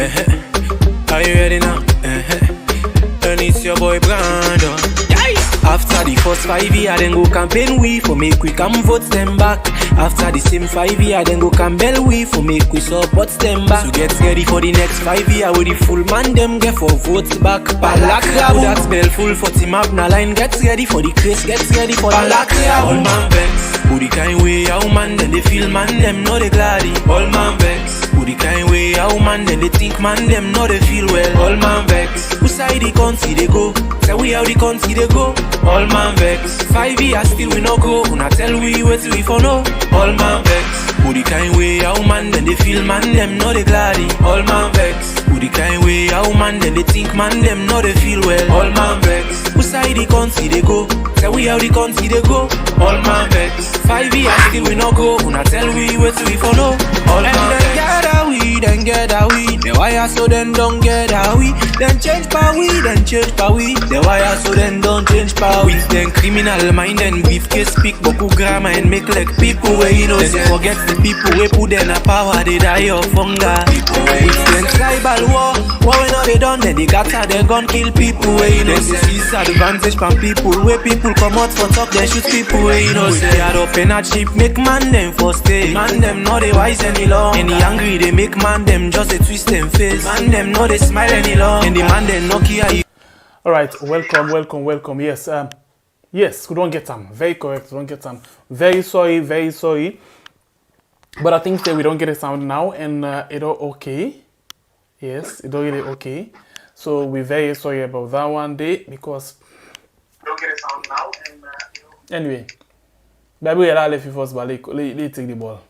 Are you ready now? And it's your boy Brandon. After the first 5 years, then go campaign we for make we come vote them back. After the same 5 years, then go campaign we for make we support them back. So get ready for the next 5 years with the full man them get for votes back. Balak Rabu, that's bell full for team up na line. Get ready for the craze, get ready for the Balak Rabu. All man vex, who the kind way how man then they feel man them know they gladdy. All man vex, who the kind way how man then they think man them know they feel well. All man vex, who side the country they go, say we how the country they go. All man vex, 5 years still we no go. Una tell we wait till we for no. All man vex, who the kind way how man then they feel man them know they gladdy. All man vex, who the kind way how man then they think man them know they feel well. All man vex, who side the country they go, say we how the country they go. All man vex, 5 years still we no go. Una tell we wait till we for no. All man vex, then get a we. The wire so then don't get a we. Then change pa we, then change pa we. The wire so then don't change pa we. Then criminal mind and briefcase speak boku grammar and make like people where you know. Then forget the people we put them a power they die of hunger. With them tribal war when all they done then they got their gun kill people where you know. This is advantage from people where people come out for talk they shoot people where you know. They are up in a cheap make man them for stay. Man them not they wise any long. Any angry they make man them just a twist them face. Man them not they smile any long. And the man them knock you. All right, welcome. Yes, we don't get them. Very correct, we don't get them. Very sorry. But I think that we don't get a sound now, and it all okay. Yes, it all really okay. So we're very sorry about that one day because we don't get a sound now, and anyway, baby, I left you first, but let's take the ball.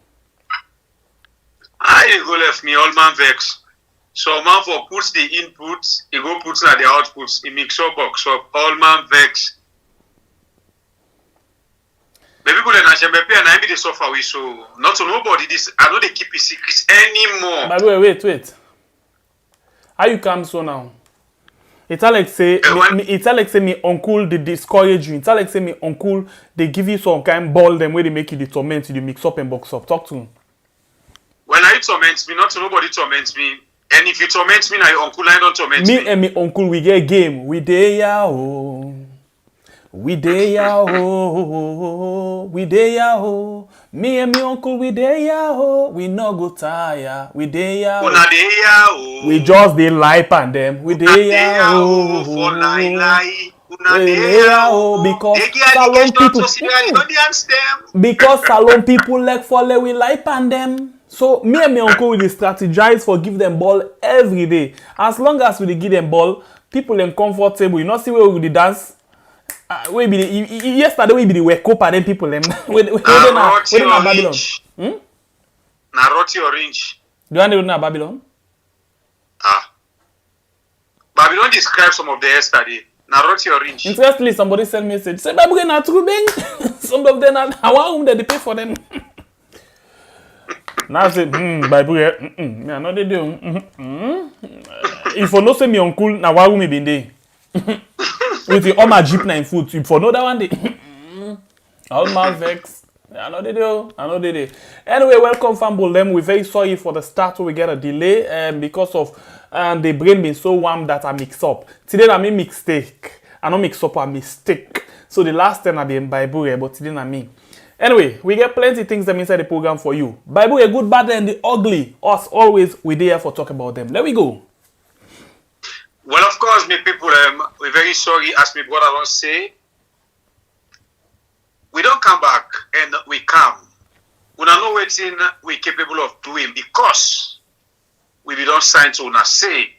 I go left me all man vex. So man for puts the inputs, he go puts na the outputs, he mix up box up, all man vex. The people in Najembepe and I be the suffer we so not to nobody this I know they keep it secrets anymore. But wait. How you come so now? It's like say me uncle they discourage you. It's like say me uncle they give you some kind ball them where they make you the torment you mix up and box up. Talk to him. When I torment me, not to nobody torments me. And if you torment me, now your uncle I don't torment me. Me and me uncle we get game. We dey ya ho. We dey ya ho. We dey ya ho. Me and me uncle we dey ya ho. We no go tire. We dey ya ho. Una dey ya ho. We just dey lie pan them. We dey ya ho. For lie. Una dey ya ho. Because salon people like follow we lie pan them. So me and my uncle will strategize for give them ball every day. As long as we give them ball, people them comfortable. You not see where we dance. We be yesterday we be the wake up and then people them. We na Babylon. Na roti orange. Do you want to know Babylon? Babylon describes some of the yesterday. Na roti orange. Interestingly, somebody sent me a message. Say Babylon na true bang. Some of them are how they pay for them. Now I say, Bible, me I know they do. If you no say me uncle, na why me been there? With the all my jeep na in foot, if you know that one day, all my vex. I know they do. Anyway, welcome family. Them we're very sorry for the start. We get a delay because of the brain being so warm that I mix up. Today I made mistake. I don't mix up a mistake. So the last time I be in Bible, but today I me. Anyway, we get plenty things them inside the program for you. Bible, a good, bad, and the ugly. As always, we're there for talk about them. There we go. Well, of course, me people, we're very sorry, as my brother don't say. We don't come back and we come. We don't know what we're capable of doing because we don't sign to una say.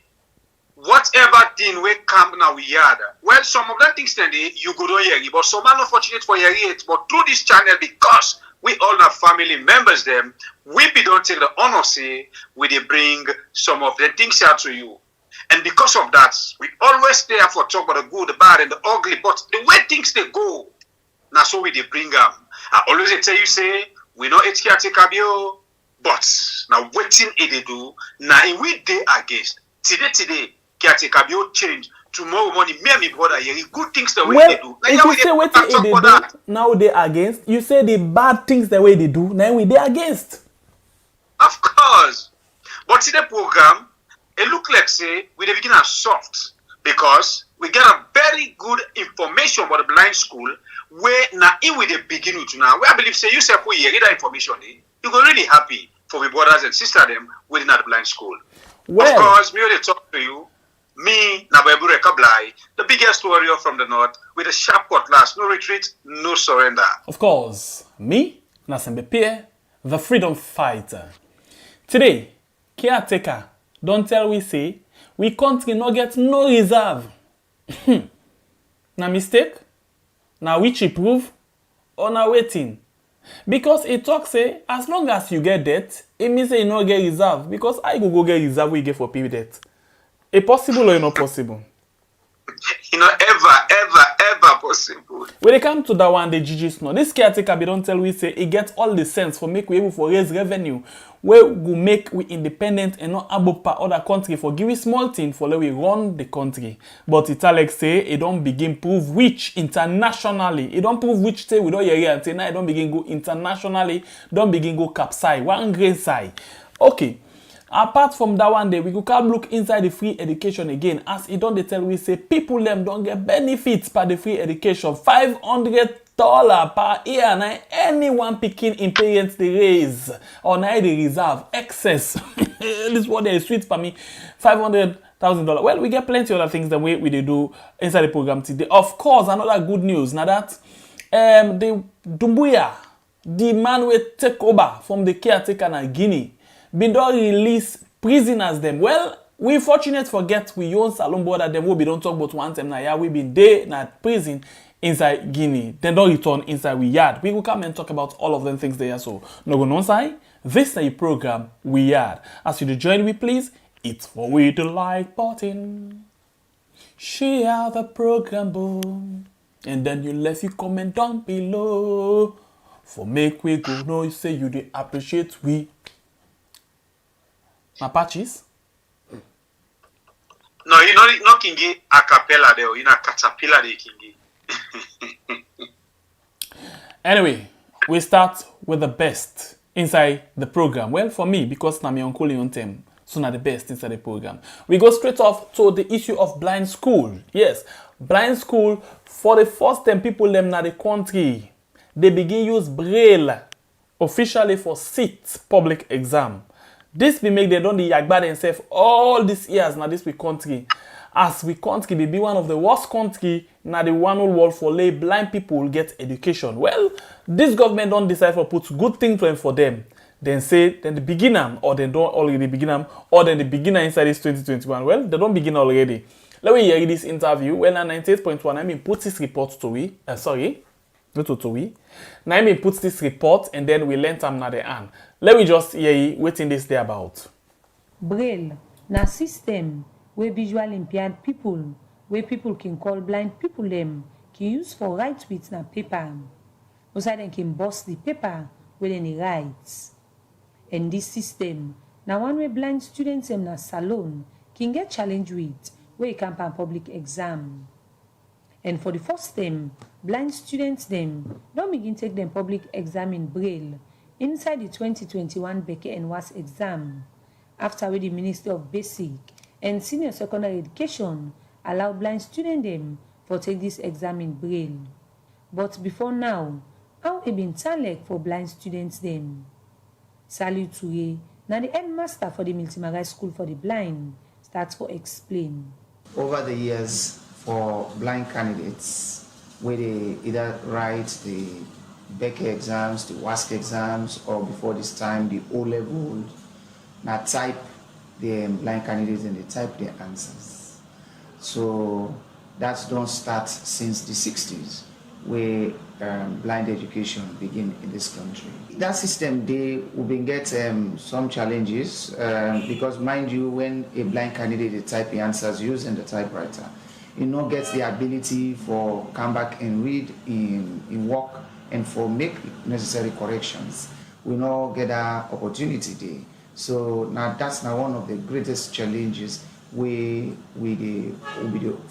Whatever thing we come now we had. Well, some of that things then you go to hear it, but some are not fortunate for hearing it. But through this channel, because we all have family members, them we don't take the honor say we they bring some of the things here to you. And because of that, we always there for talk about the good, the bad, and the ugly. But the way things they go, now so we they bring them. I always tell you say we know it's here take a but now waiting it they do. Now we they against today. Caretaker will change tomorrow morning. Me and my brother here, good things the way they do. Like if you say what they do, now they against. You say the bad things the way they do, now we they against. Of course, but see the program, it look like say we dey begin as soft because we get a very good information about the blind school where now in we dey begin with now. Where I believe say you say put here that information, you go really happy for the brothers and sisters them within that blind school. Well, of course, me when they talk to you, me Nabaibure Kablai, the biggest warrior from the north, with a sharp cutlass, no retreat, no surrender. Of course, me Nasembe Pierre, the freedom fighter. Today, caretaker don't tell we say we country no get no reserve. Na mistake? Na which it prove? Or na waiting? Because it talk say as long as you get debt, it means say you no get reserve. Because I go get reserve we get for pay debt. It possible or not possible? You know, ever possible. When it come to that one, the GG's no. This caretaker be don't tell we say it get all the sense for make we able for raise revenue. Where we make we independent and not above per other country for give we small thing for let we run the country. But it like say it don't begin prove which internationally. It don't prove which say we don't hear and say now it don't begin go internationally, don't begin go capsize. One grain side. Okay. Apart from that one day, we could come look inside the free education again. As it don't they tell we say people them don't get benefits per the free education. $500 per year. Now anyone picking in parents they raise or now they reserve excess. This is what they sweet for me. $500,000. Well, we get plenty of other things that we they do inside the program today. Of course, another good news. Now that the Dumbuya, the man will take over from the caretaker in Guinea. Been don't release prisoners them. Well, we fortunate forget we own Salon border them we don't talk about one time now. Yeah, we been there in prison inside Guinea. Then don't return inside we yard. We will come and talk about all of them things there. So no go no side. This is a program we yard. As you join me, please, it's for we to like button. Share the program boom. And then you left your comment down below. For make we go know you say you do appreciate we. Apaches? No, you know, not kingi a cappella there, you know, caterpillar de kingi. Anyway, we start with the best inside the program. Well, for me, because I'm uncle on them, so not the best inside the program. We go straight off to the issue of blind school. Yes, blind school, for the first time people them na the country, they begin use Braille officially for sit public exam. This be make they don't the yagba themselves all these years now this we country. As we country be one of the worst country now the one whole world for lay blind people get education. Well, this government don't decide for put good thing for them. Then say then the beginner or they don't already begin them or then the beginner inside this 2021. Well, they don't begin already. Let me hear this interview. Well, now 98.1 I mean put this report to we. Not to we. Now I mean put this report and then we learn them now the end. Let me just hear what in this day about. Braille na system where visual impaired people, where people can call blind people them, can use for write with na paper. Also then can bust the paper with any writes. And this system, na one way blind students them na salon can get challenged with where you can pan public exam. And for the first time, blind students them don't begin take them public exam in Braille inside the 2021 Beke and Was exam, after the Ministry of Basic and Senior Secondary Education allow blind students them for take this exam in Braille. But before now, how it been talek for blind students them? Sally Touye, now the headmaster for the Multimagai School for the Blind, starts for explain. Over the years, for blind candidates, where they either write the Becker exams, the WASC exams, or before this time, the O-level, now type the blind candidates and they type their answers. So that's don't start since the 60s, where blind education began in this country. That system, they will be get some challenges because mind you, when a blind candidate they type the answers using the typewriter, you know, gets the ability for come back and read in work and for make necessary corrections. We now get that opportunity there. So now that's now one of the greatest challenges we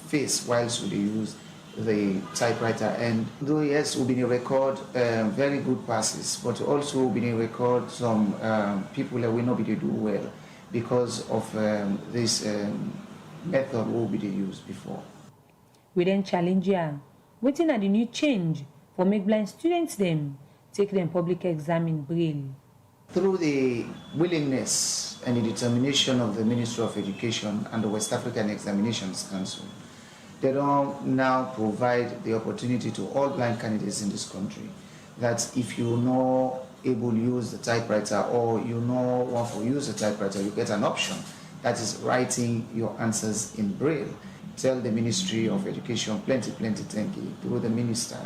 face whilst we use the typewriter. And though yes, we've been record very good passes, but also we've been record some people that will not be do well because of this method will be used before. We then challenge ya. Waiting at the new change for make blind students them take them public exam in Braille. Through the willingness and the determination of the Ministry of Education and the West African Examinations Council, they don't now provide the opportunity to all blind candidates in this country that if you know able to use the typewriter or you know want to use the typewriter, you get an option that is writing your answers in Braille. Tell the Ministry of Education plenty thank you through the minister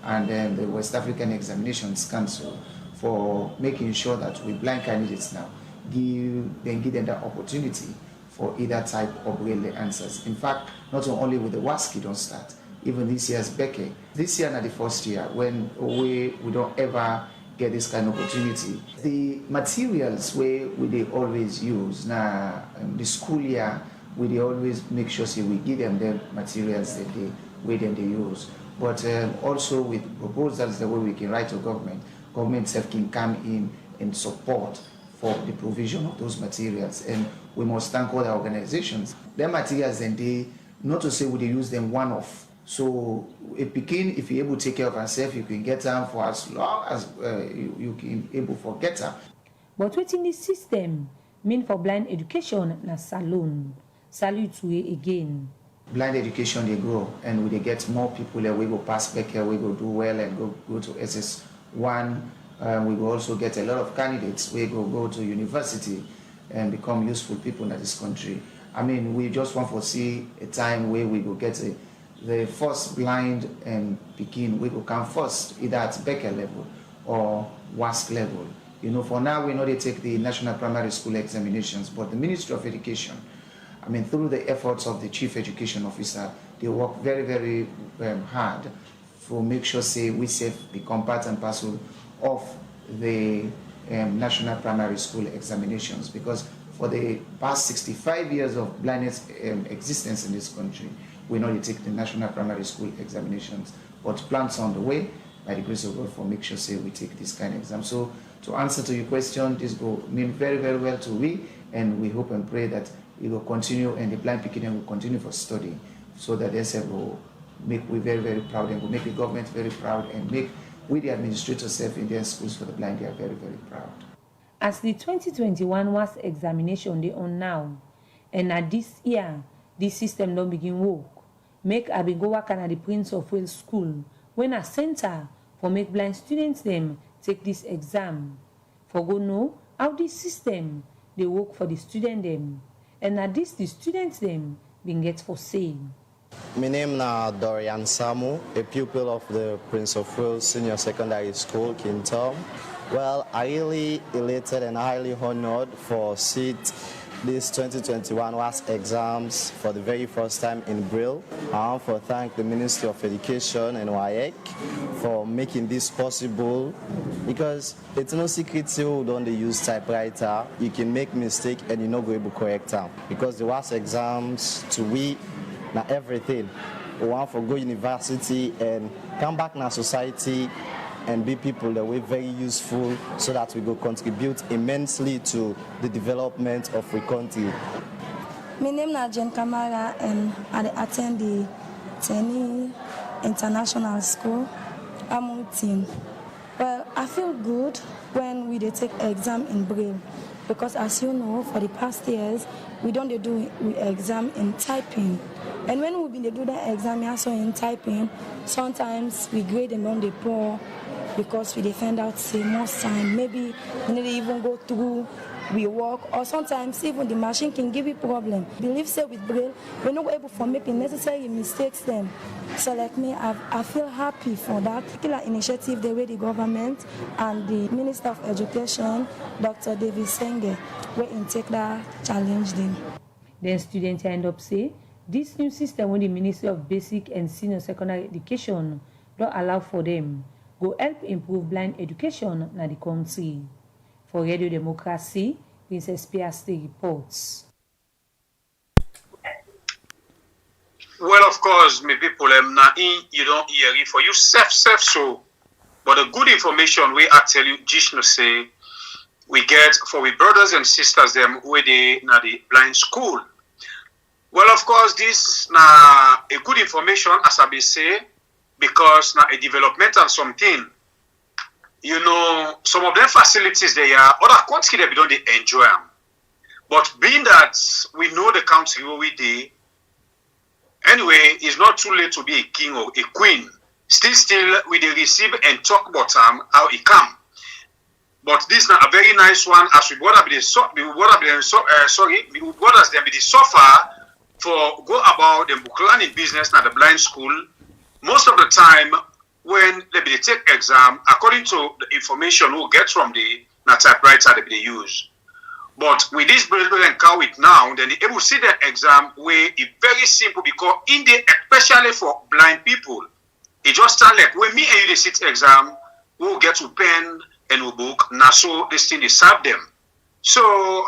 and then the West African Examinations Council for making sure that with blind candidates now give them that opportunity for either type of Braille answers. In fact, not only with the WASCI don't start, even this year's Beke. This year not the first year when we don't ever get this kind of opportunity. The materials we they always use now the school year we always make sure we give them the materials that they use. But also with proposals the way we can write to government self can come in and support for the provision of those materials. And we must thank all the organizations. Their materials and they not to say we use them one-off. So if you're able to take care of yourself, you can get them for as long as you can able to get them. But within this system mean for blind education na salon. Salute to it again. Blind education they grow and we get more people that we go pass back here, we go do well and go to SS1. We will also get a lot of candidates. We go to university and become useful people in this country. I mean, we just want to see a time where we will get the first blind and begin. We will come first, either at Becker level or WASC level. You know, for now we know they take the National Primary School examinations, but the Ministry of Education, I mean, through the efforts of the Chief Education Officer, they work very hard to make sure, we become part and parcel of the National Primary School examinations. Because for the past 65 years of blindness existence in this country, we know they take the National Primary School examinations. But plans on the way, by the grace of God, for make sure, we take this kind of exam. So to answer to your question, this will mean very well to we, and we hope and pray that it will continue and the blind picking will continue for study so that they will make we very proud and will make the government very proud and make we the administrators in their schools for the blind they are very proud. As the 2021 WAS examination they on now, and at this year, this system don't begin work. Make I be go work at the Prince of Wales School when a center for make blind students them take this exam. For go know how this system they work for the student them. And at this, the students them being get for sale. My name is Dorian Samu, a pupil of the Prince of Wales Senior Secondary School, Kintom. Well, I really elated and highly honored for seat these 2021 WAS exams for the very first time in Braille. I want to thank the Ministry of Education and WAEC for making this possible, because it's no secret you don't use typewriter, you can make mistake and you're not going to correct them. Because the WAS exams to we na everything. We want to go university and come back na society and be people that were very useful so that we go contribute immensely to the development of the country. My name is Jen Kamara and I attend the Teni International School. I'm 18. Well, I feel good when we take exam in Braille because as you know, for the past years, we don't do exam in typing. And when we do the exam also in typing, sometimes we grade them on the poor because we defend out say most time. Maybe we need to even go through, we work, or sometimes even the machine can give you problem. Believe say with Braille, we're not able to make necessary mistakes then. So like me, I feel happy for that particular initiative the way the government and the Minister of Education, Dr. David Senge, will take that challenge them. Then students end up say, this new system with the Ministry of Basic and Senior Secondary Education don't allow for them go help improve blind education in the country. For Radio Democracy, Princess Piastri reports. Well, of course, my people, you don't hear it for you, self so. But the good information we I tell you, Jishno say, we get for we brothers and sisters them where they na the blind school. Well, of course, this na a good information as I be say because na a developmental something. You know, some of them facilities they are other countries they don't they enjoy them. But being that we know the country where we dey, anyway, it's not too late to be a king or a queen. Still, we dey receive and talk about how it come. But this is a very nice one as we brought up the suffer for go about the book learning business na the blind school. Most of the time when they be take exam, according to the information we get from the na typewriter they be use. But with this braille and cow it now, then they able to see the exam where it's very simple because in the especially for blind people, it just stand like when me and you they sit exam, we'll get to pen and we'll book. Now so this thing they serve them. So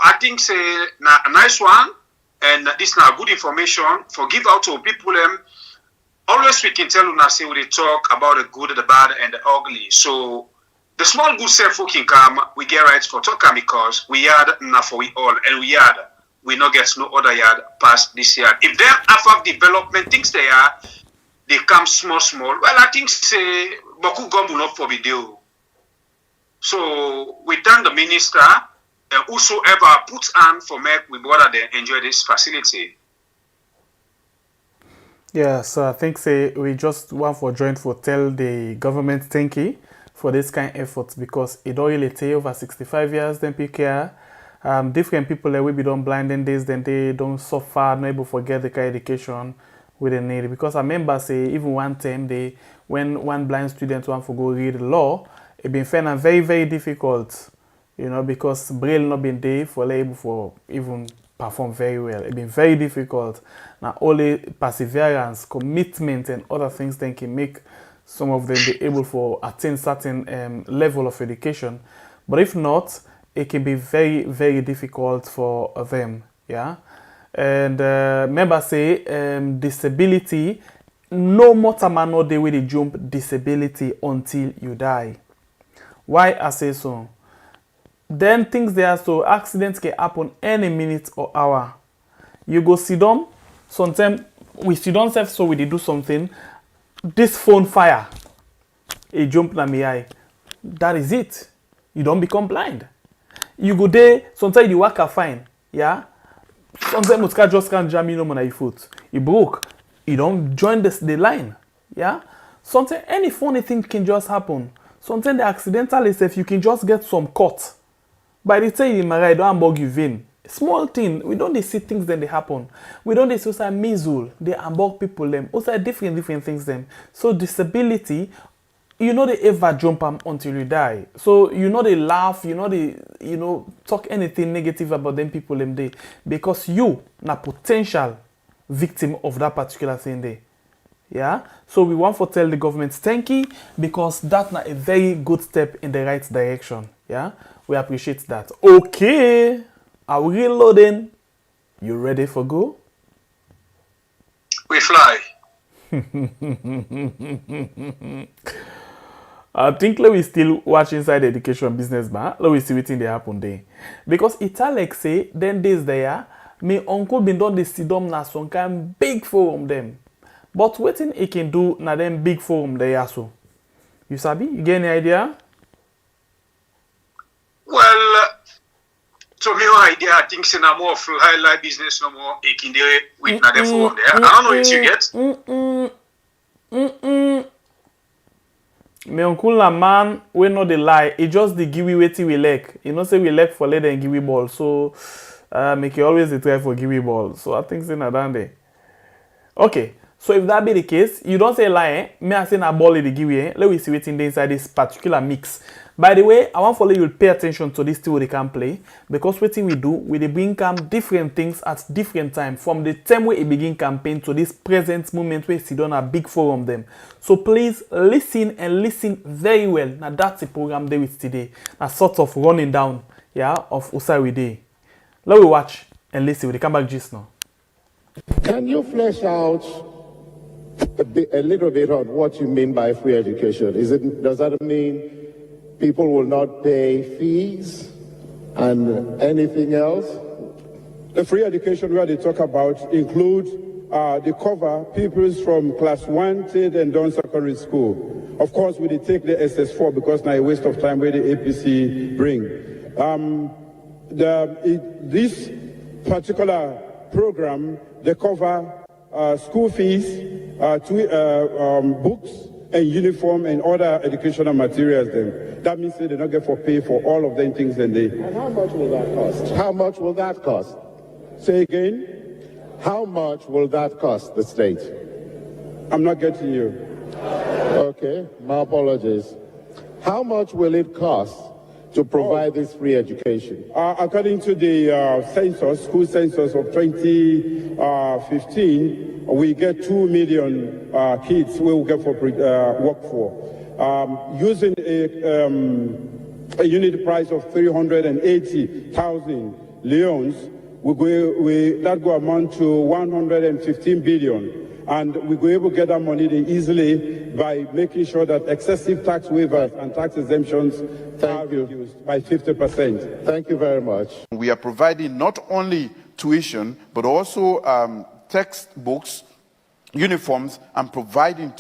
I think say na a nice one and this now good information for give out to people them. Always we can tell you now say we talk about the good, the bad, and the ugly. So the small good self can come, we get rights for talking because we had enough for we all, and we not get no other yard past this year. If they have development things they come small. Well, I think say Boku Gombu not for video. So we thank the minister and whosoever puts on for make we brother they enjoy this facility. Yeah, so I think say we just want for joint for tell the government thank you for this kind of efforts because it don't really take over 65 years then PKR. Different people that will be done blind in days then they don't suffer, not able to get the kind of education we they need. Because I remember say even one time they when one blind student want to go read law, it been found very, very difficult, you know, because Braille not been there for able for even perform very well. It been very difficult. Now only perseverance, commitment and other things then can make some of them be able to attain certain level of education. But if not, it can be very, very difficult for them. Yeah. And remember say disability, no matter no day with the jump disability until you die. Why I say so? Then things there so accidents can happen any minute or hour. You go sit down, sometimes we sit down self so we do something. This phone fire, it jump na me eye. That is it. You don't become blind. You go there, sometimes you work fine, yeah. Sometimes you just can't jam in on your foot. You broke, you don't join the line, yeah. Sometimes any funny thing can just happen. Sometimes the accidental is if you can just get some cut. By the time you marry, don't bug you vein. Small thing, we don't see things then they happen. We don't see also measles, they ambog people them. Also different things them. So disability, you know they ever jump until you die. So you know they laugh, you know they talk anything negative about them people them day because you na potential victim of that particular thing day. Yeah. So we want to tell the government thank you because that's not a very good step in the right direction. Yeah. We appreciate that. Okay. Are we reloading? You ready for go? We fly. I think let we still watch inside the education business, man. Let we see what thing they happen there. Because Italic say, then days there, me uncle been done the sidom na some kind big forum them. But what thing he can do na them big forum there so? You sabi? You get any idea? Well, to me, idea, I think it's no more highlight business, no more making the with another form there. I don't know what you get. My uncle na man, we know the lie. He just the give we waiting we like. You know, say we like for lead and give we ball. So, make you always try for give we ball. So, I think it's not done there. Okay. So, if that be the case, you don't say lie, eh? Me I say na ball in the give we, Let me see what's inside this particular mix. By the way, I want for you to pay attention to this thing we can play because what we do, we bring different things at different time from the time we begin campaign to this present moment where we sit on a big forum them. So please listen and listen very well. Now that's the program there with today. A sort of running down, yeah, of Usai Day. Let me watch and listen. We come back just now. Can you flesh out a little bit on what you mean by free education? Does that mean people will not pay fees And anything else? The free education where they talk about includes the cover pupils from class 1 till then done secondary school. Of course, we did take the SS4 because now a waste of time where the APC bring. This particular program, they cover school fees, books, and uniform and other educational materials. Then that means they don't get for pay for all of them things. Then they. And how much will that cost? How much will that cost? Say again. How much will that cost the state? I'm not getting you. Okay, my apologies. How much will it cost to provide this free education? According to the census, school census of 2015, we get 2 million kids we will get for work for. Using a unit price of 380,000 leons, that go amount to 115 billion. And we go able to get that money easily by making sure that excessive tax waivers and tax exemptions are reduced by 50%. Thank you very much. We are providing not only tuition, but also textbooks, uniforms, and providing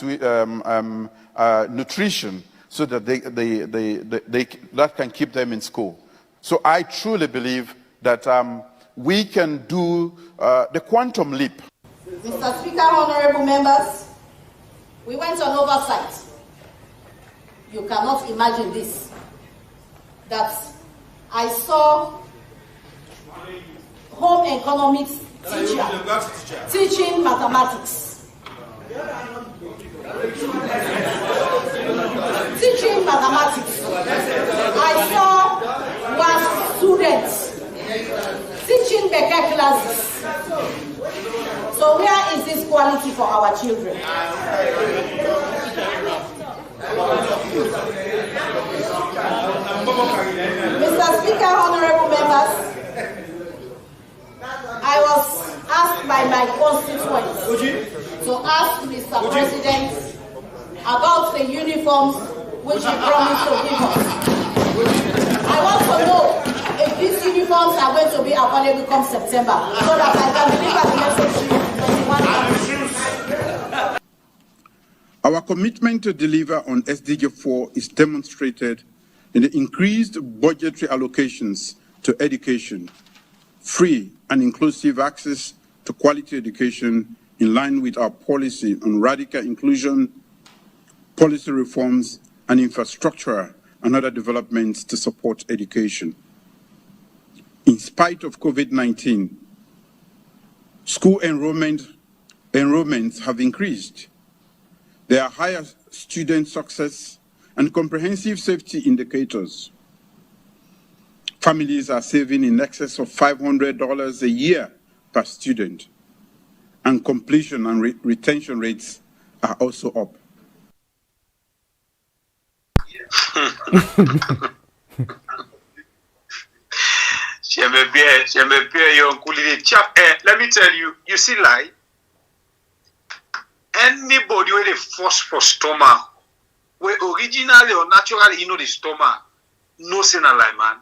nutrition so that that can keep them in school. So I truly believe that we can do the quantum leap. Mr. Speaker, honorable members, we went on oversight. You cannot imagine this. That I saw home economics teacher teaching mathematics. Teaching mathematics. I saw one student teaching better classes. So where is this quality for our children? Mr. Speaker, honorable members, I was asked by my constituents to ask Mr. President about the uniforms which he promised to give us. I want to know if these uniforms are going to be available come September so that I can deliver the message to you. Our commitment to deliver on SDG 4 is demonstrated in the increased budgetary allocations to education, free and inclusive access to quality education in line with our policy on radical inclusion, policy reforms, and infrastructure and other developments to support education. In spite of COVID-19, school enrollments have increased. There are higher student success and comprehensive safety indicators. Families are saving in excess of $500 a year per student, and completion and retention rates are also up. Let me tell you, you see, like, anybody with a force for stomach, where originally or naturally, you know, the stomach, no sin a lie, man.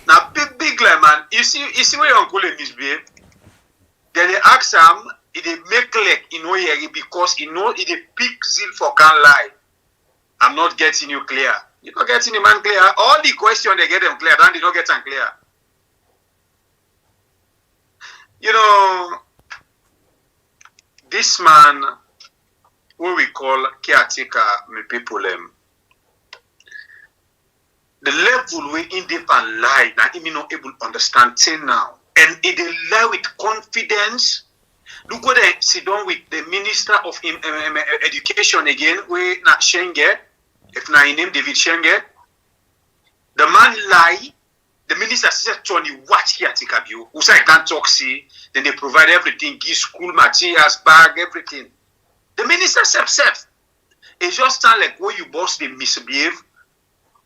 Now, big lie, man. You see where your uncle misbehave? Then they ask him, it make like, you know, because, you know, it pick zeal for can lie. I'm not getting you clear. You're not getting the man clear. All the questions, they get them clear, then they don't get them clear. You know, this man, what we call caretaker, my people, the level we in deep and lie, that he not able to understand till now. And it lie with confidence. Look what they sit down with the Minister of Education again, we not Shenge, if not name David Shenge. The man lie. The minister says, Tony, what here take a view? Who say I can't talk, see? Then they provide everything, give school materials, bag, everything. The minister says, it's just sound like when you boss they misbehave,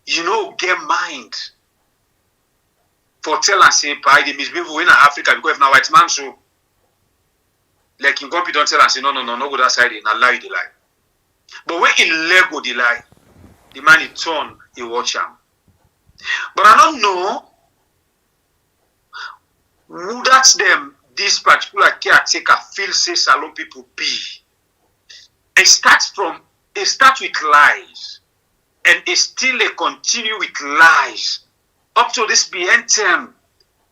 you know, get mind. For tell and say, by the misbehave in Africa, because if now white man so, like in copy don't tell and say, no, go that side, and lie the lie. But when in Lego the lie, the man he turn, he watch him. But I don't know who that's them, this particular caretaker feel say Salon people be. It starts with lies. And it still a continue with lies. Up to this BN term,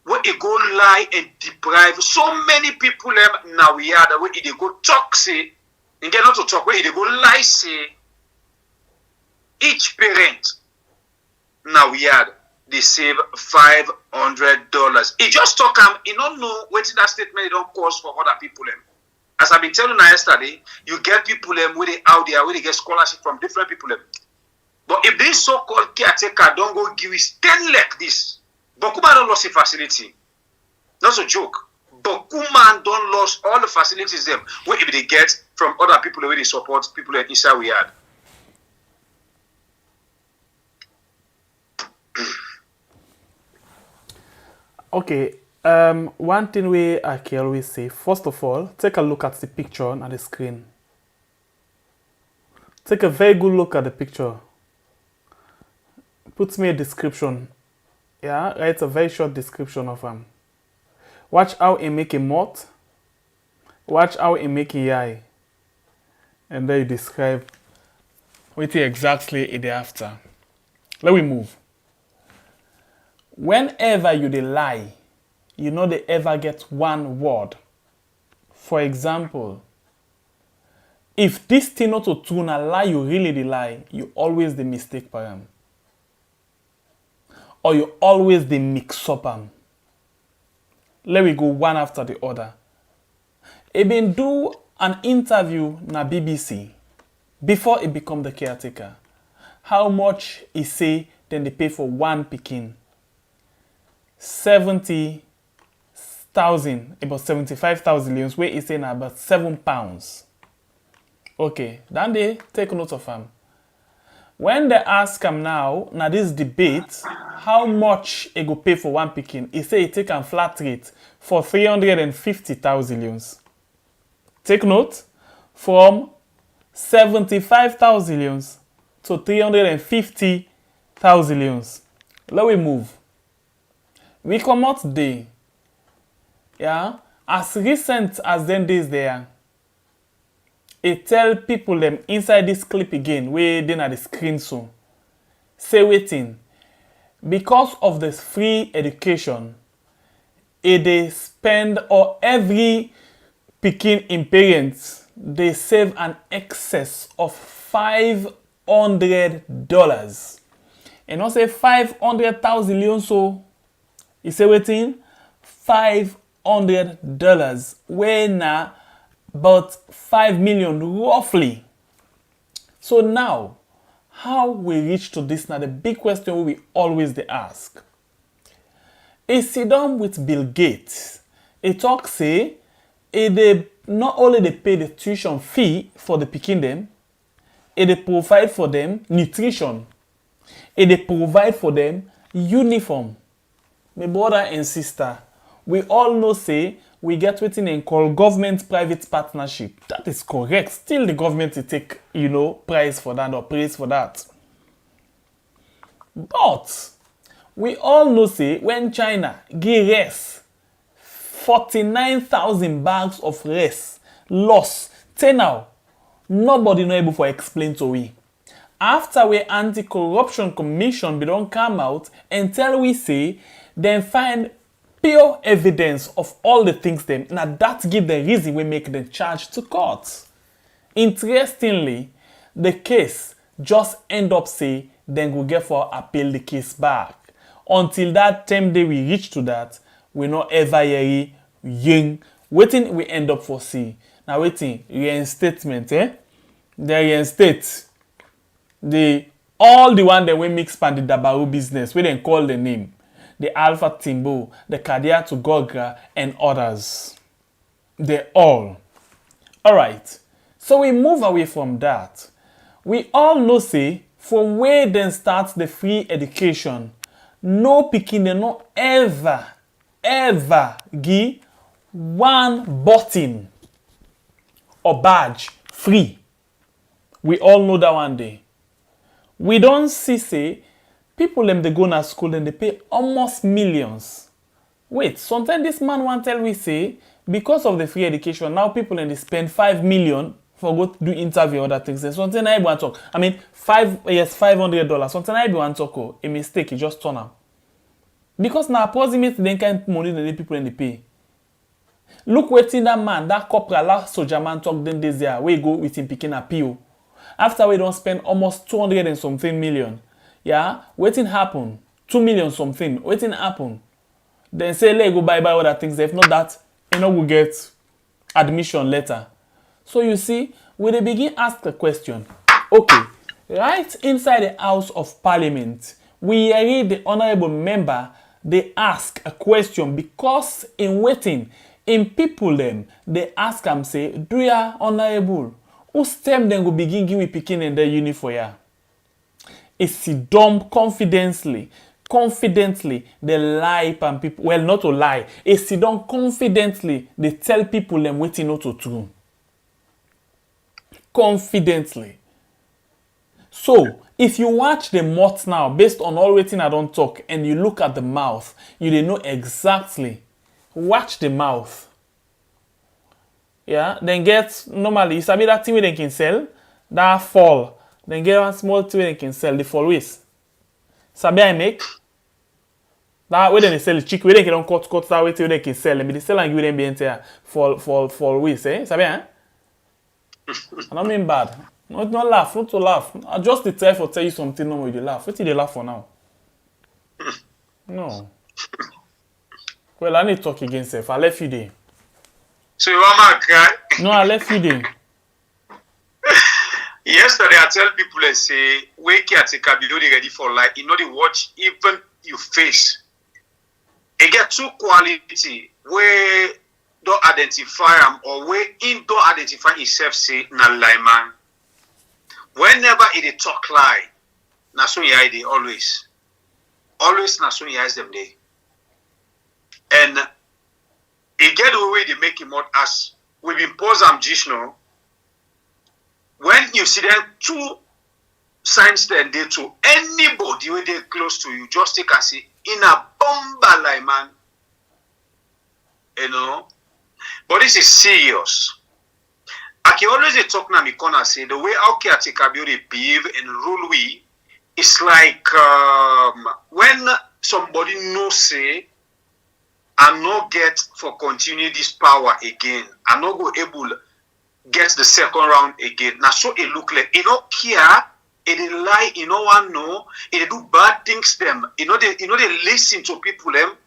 where it go lie and deprive so many people now we are the way they go talk say, and get not to talk where they go lie say, each parent now we are they save $500. It just talk you don't know what that statement don't cost for other people them. As I've been telling you yesterday, you get people them where they out there where they get scholarship from different people them. But if this so-called caretaker don't go give us 10 like this, Bokuma don't lose the facility. That's a joke. Bokuma don't lose all the facilities them where if they get from other people where they support people in inside we had. Okay, one thing I can always say, first of all, take a look at the picture on the screen. Take a very good look at the picture. Put me a description. Yeah, write a very short description of him. Watch how he make a mouth. Watch how he make a eye. And then you describe what exactly it after. Let me move. Whenever you dey lie, you know they ever get one word. For example, if this thing not to tune a lie, you really dey lie, you always the mistake for them. Or you always the mix up them. Let me go one after the other. He been do an interview na BBC before he become the caretaker. How much he say then they pay for one pikin? 70,000, about 75,000 leons, where he say now about £7. Okay, then they take note of him. When they ask him now this debate, how much he go pay for one pikin, he say he take a flat rate for 350,000 leons. Take note, from 75,000 leons to 350,000 leons. Let me move. We come out today, yeah, as recent as them days there, it tell people them inside this clip again, where they na the screen so, say waiting, because of the free education, they spend or every pikin in parents, they save an excess of $500. And not say 500,000 leons so. You say waiting $500, where now about 5 million roughly. So now, how we reach to this now? The big question we always they ask. He sit down with Bill Gates. He talk say, they not only they pay the tuition fee for the pikin them, they provide for them nutrition, they provide for them uniform. My brother and sister, we all know say we get within and call government-private partnership. That is correct. Still the government will take, prize for that or praise for that. But we all know say when China give rice, 49,000 bags of rice lost. Till now, nobody know able to explain to we. After we anti-corruption commission be don't come out and tell we say then find pure evidence of all the things them. Now that give the reason we make them charge to court. Interestingly, the case just end up say then go get for appeal the case back. Until that time day we reach to that, we not ever hear young. Waiting we end up for see. Now waiting reinstatement, The reinstate all the one that we mix pan the Dabaru business, we then call the name. The Alpha Timbo, the Kadia to Gogra, and others. They all. Alright, so we move away from that. We all know say, from where then starts the free education, no pikin they no ever give one button or badge free. We all know that one day. We don't see say People them they go to school and they pay almost millions. Wait, sometimes this man want tell we say because of the free education, now people and they spend 5 million for go do interview or other things. And something I want to talk. I mean, $500. Something I want to talk. A mistake, it just turn up. Because now approximately then kind money that the people and they pay. Look waiting that man, that corporal, that soldier man talk then this year. We go with him picking a PO. After we don't spend almost 200 and something million. Yeah, waiting happen. 2 million something. Waiting happen. Then say let go buy other things. If not that, you know we get admission letter. So you see, when they begin ask the question, okay, right inside the House of Parliament, we hear the honorable member, they ask a question because in waiting, in people them, they ask them say, do ya honorable, who stem then go begin give we picking in their uniform ya? It's dumb confidently, they lie and people, well not to lie, it's dumb confidently, they tell people them waiting not to true. Confidently. So, if you watch the mouth now, based on all waiting I don't talk, and you look at the mouth, you they know exactly. Watch the mouth. Yeah, then get, normally, you sabi that thing where they can sell, that fall. Then get one small thing where they can sell, the fall waist. Sabi I make? That way they sell the chick, where they can cut that way till they can sell. Maybe they sell and give them the entire fall waist, eh? Sabi, eh? I don't mean bad. Not laugh, not to laugh. I just the try for tell you something no more you laugh. What did they laugh for now? No. Well, I need to talk again, Seth. I left you there. So you want my guy? No, I left you there. Yesterday, I tell people, I say, wake at a cabin, ready for life. You know, they watch even you face. It get two quality where don't identify them or where in don't identify himself say na lie man. Whenever it talk lie, na so yeah they always na so yeah them they. And it get the way they make him out as we been pause am just now. When you see them two signs then they to anybody where they close to you, just take and say in a bomba lie man. You know. But this is serious. I can always talk na me corner say the way how caretaker they behave and rule we, it's like when somebody no say I no get for continue this power again. I no go able get the second round again. Now so it look like you know care, it lie, you know one know, it do bad things them. You know they listen to people them.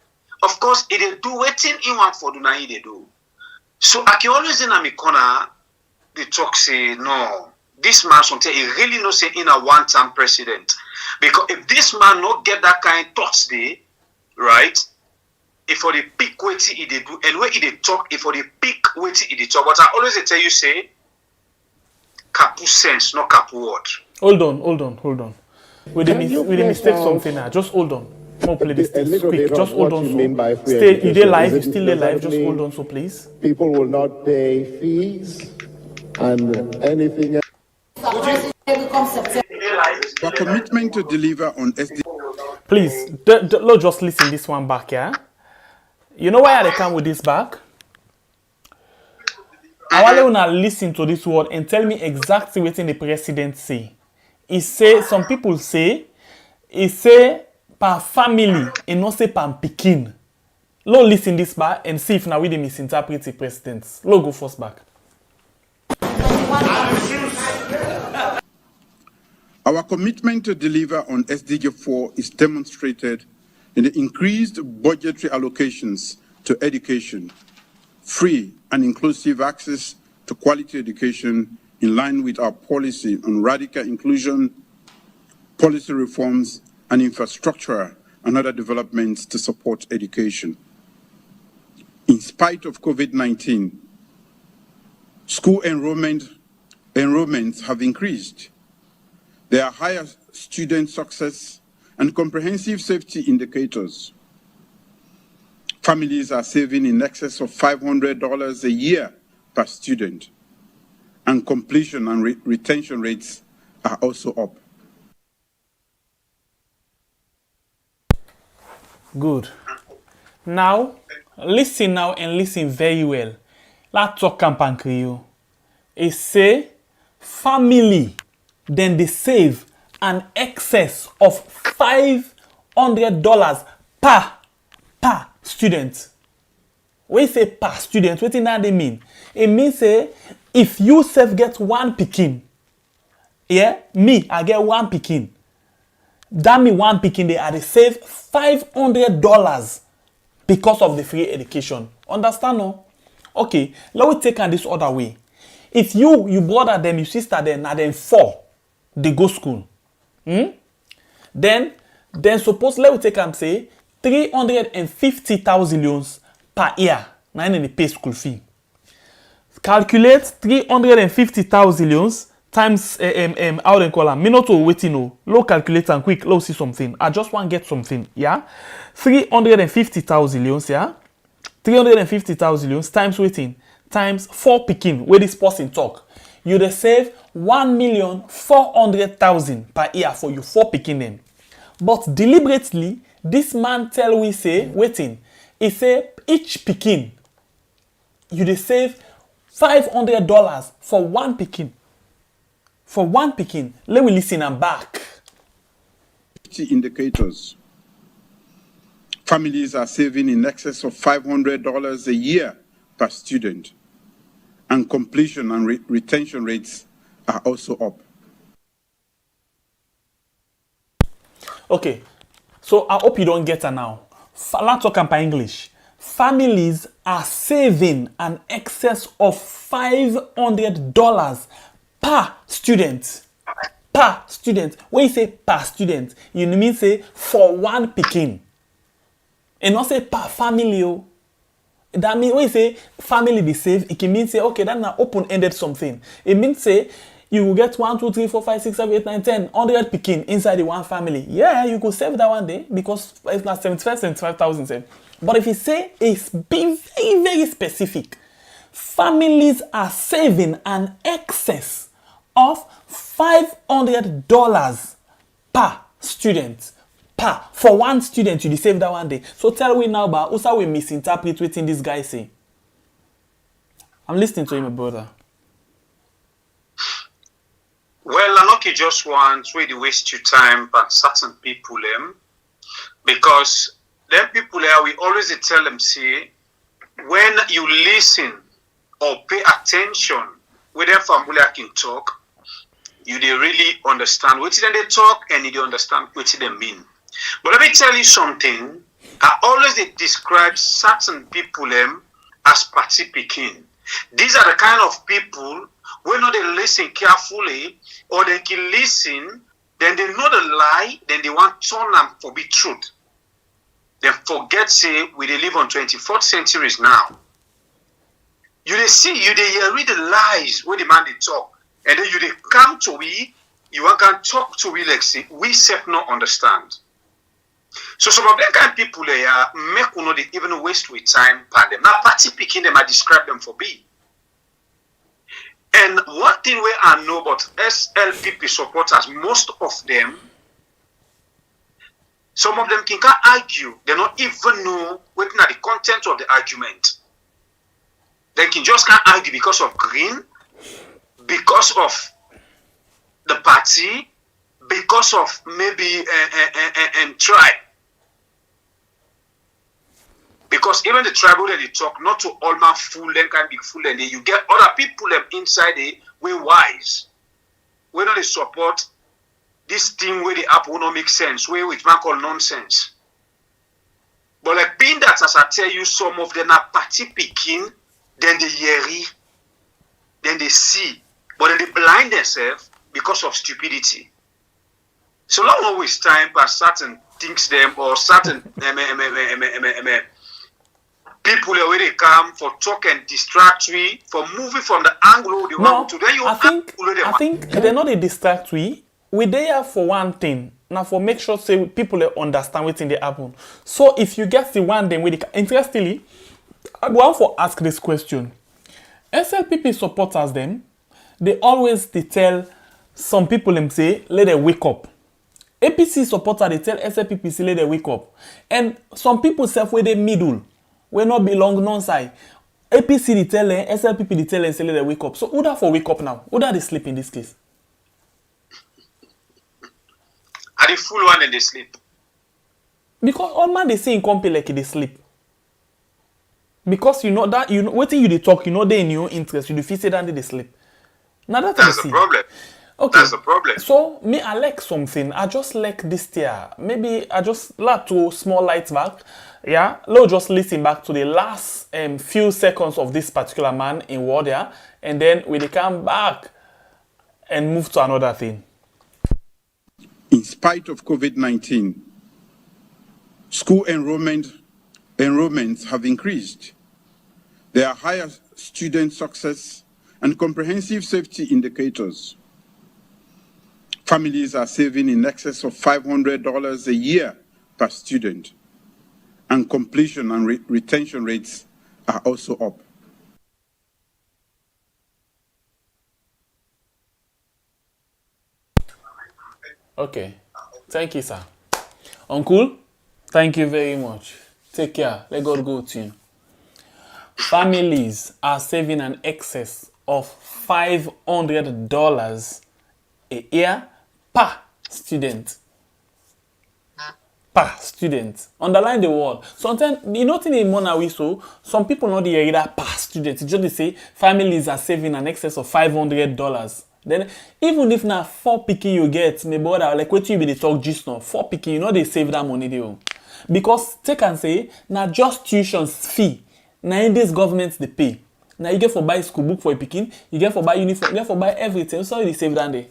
Of course it do waiting in one for do na they do. So I can always in a me corner they talk say no, this man something he really no say in a one-time president. Because if this man not get that kind of thoughts there, right? If for the pick waiting he they do and where he they talk, if for the pick waiting he they talk. But I always tell you say capu sense, not capu word. Hold on. We mistake something now. Just hold on. More play this thing quick. Just hold on. So stay. You there live? You still there live? Just hold on, so please. People will not pay fees and anything else. Our commitment to deliver on SD. Please, let's just listen this one back, yeah? You know why I come with this back? I want you to listen to this word and tell me exactly what the president say. He say, some people say, he say, per family, and not say per pikin. Let's listen this back and see if now we misinterpret the president. Let's go first back. Our commitment to deliver on SDG 4 is demonstrated in the increased budgetary allocations to education, free and inclusive access to quality education in line with our policy on radical inclusion, policy reforms, and infrastructure and other developments to support education. In spite of COVID-19, school enrollments have increased. There are higher student success and comprehensive safety indicators. Families are saving in excess of $500 a year per student, and completion and retention rates are also up. Good. Now, listen now and listen very well. Let's talk campaign Creole. It say family, then they save an excess of $500 per student. When you say per student, what does that mean? It means say if you self get one pikin, yeah, me I get one pikin. That mean one pikin they are save $500 because of the free education. Understand no? Okay, let me take on this other way. If you brother them, you sister them, now then 4, they go school. Then suppose let me take and say 350,000 loans per year. Now in the pay school fee. Calculate 350,000 loans times how they call them. Me not to waiting no. Low calculate and quick. Low see something. I just want to get something. Yeah, 350,000 loans. Yeah, 350,000 loans times waiting times 4 picking. Where this person talk, you dey save 1,400,000 per year for you 4 picking them. But deliberately, this man tell we say waiting. He say each picking you dey save $500 for one picking. For one picking, let me listen and back. Indicators. Families are saving in excess of $500 a year per student, and completion and retention rates are also up. Okay, so I hope you don't get her now. Let's talk by English. Families are saving an excess of $500 per student. Per student. When you say per student, you mean say for one pikin. And not say per family. Oh. That means when you say family be saved, it can mean say, okay, that's an open-ended something. It means say you will get 1, 2, 3, 4, 5, 6, 7, 8, 9, 10, 100 pikin inside the one family. Yeah, you could save that one day because it's not 75,000. But if you say it's be very, very specific, families are saving an excess of $500 per student. For one student, you save that one day. So tell me now about also we misinterpret what this guy say. I'm listening to you, my brother. Well, I not just want really waste your time on certain people because them people there we always tell them say when you listen or pay attention when them family can talk, you they really understand what they talk and you understand what they mean. But let me tell you something. I always describe certain people as party picking. These are the kind of people when they listen carefully or they can listen, then they know the lie, then they want to turn them for be truth. They forget say we live on 24th centuries now. You they see, you they read the lies when the man they talk, and then you they come to we, you can talk to we like say we self not understand. So some of them kind of people they are make you know they even waste with time by them. Now party picking them, I describe them for be. And one thing where I know about SLPP supporters, most of them, some of them can't argue. They don't even know what the content of the argument. They can just can't argue because of green, because of the party, because of maybe tribe. Because even the tribal that they talk, not to all man fool them can be fool, and then you get other people them inside the way wise. Where they support this thing where the app will not make sense, where which man call nonsense. But like being that as I tell you, some of them are party picking, then they hear, then they see, but then they blind themselves because of stupidity. So long always time for certain things them or certain people where they come for talk and distract we, for moving from the angle they want to. Then you I think they're not a distract we. We there for one thing. Now for make sure say people understand what's in the happen. So if you get the one then with interestingly, I want to ask this question. SLPP supporters them, they always tell some people them say let them wake up. APC supporter they tell SLPP say they wake up. And some people self where they middle, where not belong non-side. APC they tell them, SLPP they tell them say they wake up. So who that for wake up now? Who that they sleep in this case? Are the full one and they sleep? Because all man they say in company like they sleep. Because you know that what you they talk, you know they in your interest, you do feel say that they sleep. Now that's the problem. Okay. That's the problem. So me I like something. I just like this year. Maybe I just like to small light back. Yeah. Let's just listen back to the last few seconds of this particular man in word, yeah. And then we come back and move to another thing. In spite of COVID-19, school enrollments have increased. There are higher student success and comprehensive safety indicators. Families are saving in excess of $500 a year per student, and completion and retention rates are also up. Okay. Thank you, sir. Uncle, thank you very much. Take care. Let God go to you. Families are saving an excess of $500 a year per student. Per student. Underline the word. Sometimes, you know, in Monawi, so some people not hear that per student. It's just they say families are saving an excess of $500. Then, even if now 4 picking you get, maybe like what you be the talk just now, 4 picking, you know they save that money they own. Because take and say, now just tuition fee. Now in this government they pay. Now you get for buy school book for a picking, you get for buy uniform, you get for buy everything. So you save that day.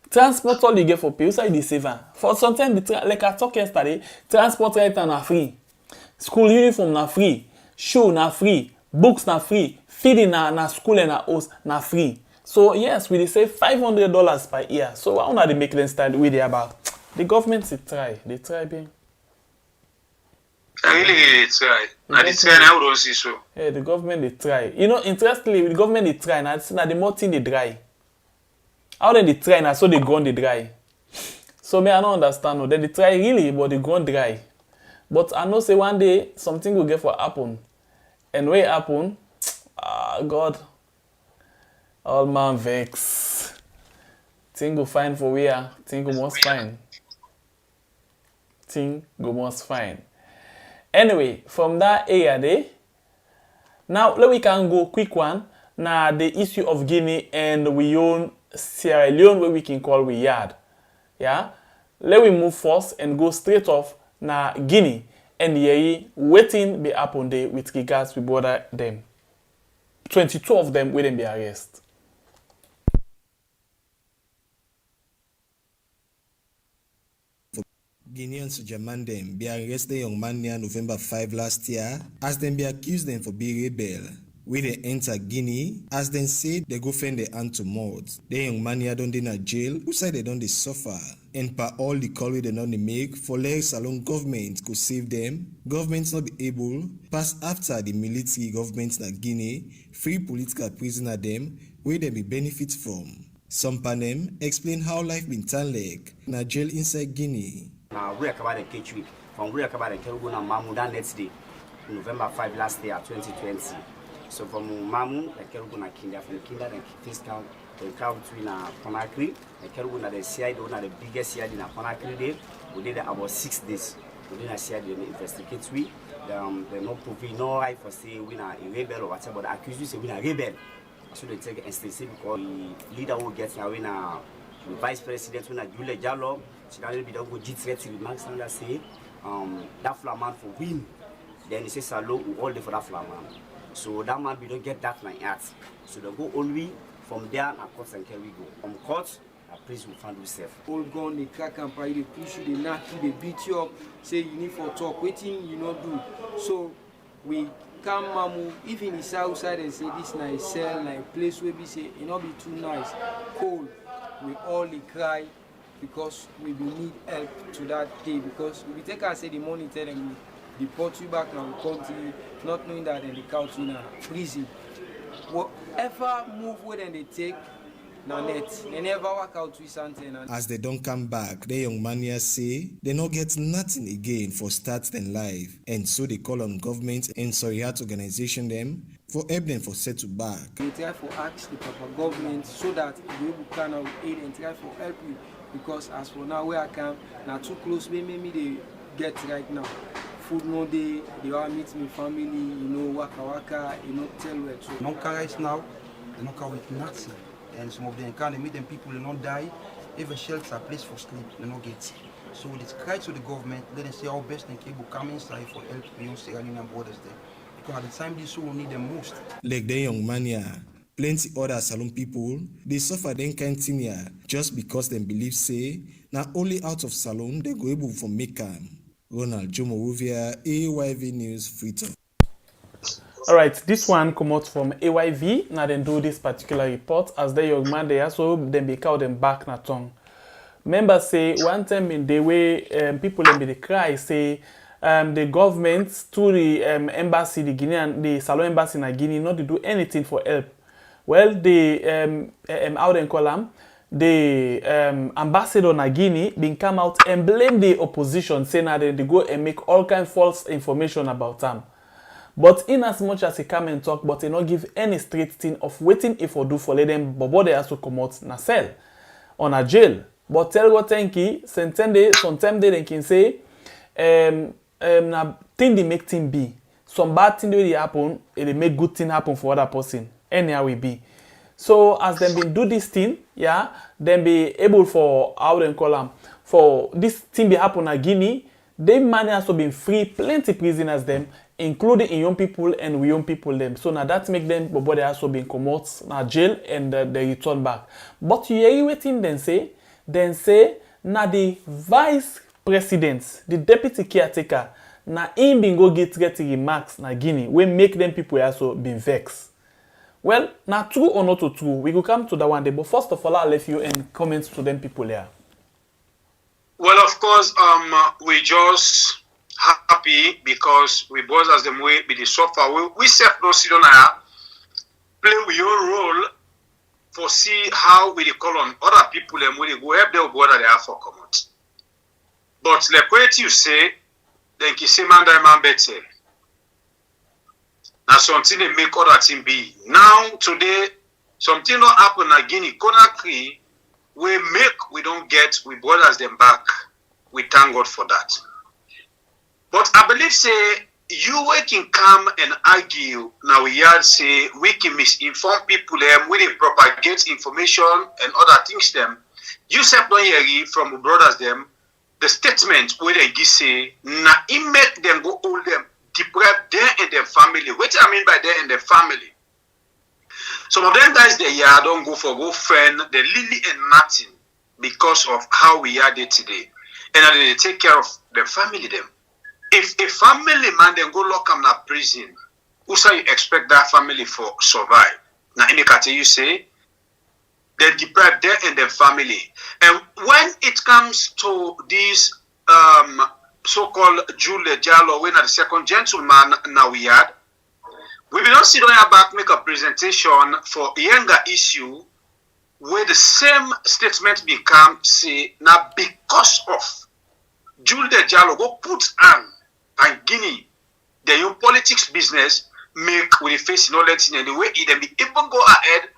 Transport all you get for pay, so you save that. For sometimes like I talked yesterday, transport right now free. School uniform na free, shoe na free, books na free, feeding na school and na house na free. So yes, we save $500 per year. So why not they make them style with they about? The government they try being. Really, it's right. And it's right now, don't see so. Yeah, the government they try. You know, interestingly, the government they try now. The more thing they dry. How then they try now, so they go on the dry. So me I don't understand. No, then they try really, but they go on dry. But I know say one day something will get for happen, and when it happen, God, all man vex. Thing go fine for where? Thing go must fine. Thing go must fine. Anyway, from that area there, now we can go quick one. Now the issue of Guinea and we own Sierra Leone where we can call we yard. Yeah? Let we move first and go straight off now Guinea and yeah, waiting be happen there with regards we border them. 22 of them waiting be arrested. Guineans German them be arrested young man near November 5 last year as them be accused them for being rebel. When they enter Guinea, as them say they go find the hand to mud. The young man here don't in jail, who say they don't they suffer. And per all the call they don't make for less along government could save them. Governments not be able pass after the military government na Guinea, free political prisoner them where they be benefit from. Some panem explain how life been turned like na jail inside Guinea. We are covered in K3 from we are covered in Kerugu na Mamu that next day, November 5 last year, 2020. So from Mamu, the Kerugu na Kinda, from Kinda, the fiscal, the crowd between Conakry, the Kerugu na the CID, one of the biggest CID in Conakry day. We did about 6 days. We did a CID investigate we. They no prove no right for say we are a rebel or whatever, but accuse you say we are a rebel. So they take instance because the leader who gets now in the vice president when I do the job. So now we don't go G3 to the max and say that flaman for win. Then he says hello, we all there for that flaman. So that man we don't get that like that. So they go only from there and court and carry go. From court, a priest will find himself. All gone, they crack and pie, they push you, they knock you, they beat you up, say you need for talk, waiting you not do. So we come Mamu, even the south side and say this nice cell, like place where we say it not be too nice, cold. We all cry because we will need help to that day because we take and say the money tell them we deport you back now we country not knowing that then they count you in a prison. Whatever move where then they take, na net. They never work out with something. As they don't come back, the young man here say they not get nothing again for start them life, and so they call on government and Soriat organization them for help them for settle back. They try for ask the proper government so that we can aid and try for help you, because as for now where I come, now too close, maybe they get right now. Food no day, they all meet me family, waka, tell where to. No car right now, they don't come with nothing. And some of them can't meet them people, they don't die. Even shelter, place for sleep, they don't get. So they cry to the government, let them say how best and cable come inside for help beyond Sierra Leone borders there. Because at the time this will need them most. Like the young man here, plenty other Salon people, they suffer them kind thing here just because they believe say, not only out of Salon, they go able for make them. Ronald Jomo-Rovia, AYV News, Freetown. All right, this one come out from AYV. Now then do this particular report as the young man there, so then be called them back na tongue. Members say one time in the way people then be the cry say the government to the embassy, the Guinea and the Salon embassy in Guinea not to do anything for help. Well, the out in column, the ambassador na Guinea been come out and blame the opposition, saying that they go and make all kind of false information about them. But in as much as he come and talk, but he not give any straight thing of waiting if or do for let them bobo they also come out na cell on a jail. But tell go thank you, sometime they can say na thing they make thing be. Some bad thing they happen, they make good thing happen for other person. Anyhow we be. So as them been do this thing, yeah, then be able for how they call them for this thing be happen at Guinea. They man also been free plenty prisoners them, including in young people and we young people them. So now that make them but they also been come out na jail and they return back. But you hear waiting then say na the vice president, the deputy caretaker, na him been go get remarks na Guinea we make them people also been vexed. Well, now true or not true, we will come to that one day. But first of all, I'll let you and comments to them people here. Well, of course, we just happy because we both as them way be the suffer. We self no sit on play with your role for see how we call on other people and we go help them go that they have for common. But like what you say, then you say man better. Now something they make other thing be. Now today, something not happen in Guinea, Conakry, we don't get, we brothers them back. We thank God for that. But I believe say you can come and argue now we had say we can misinform people them, we dey propagate information and other things them. You self don't hear from brothers them the statement where they give say na it make them go hold them deprive them and their family. What I mean by them and their family. Some of them guys they don't go friend, they really and nothing because of how we are there today. And then they take care of their family them. If a family man then go lock them in prison, who say you expect that family for survive? Now in the category you say they deprive them and their family. And when it comes to this so-called Julia Jallo, when the second gentleman now we had, we will not sit on your back make a presentation for a younger issue where the same statement become say now because of Julia Jallo go put on and Guinea the young politics business make with the face knowledge in any way it then be even go ahead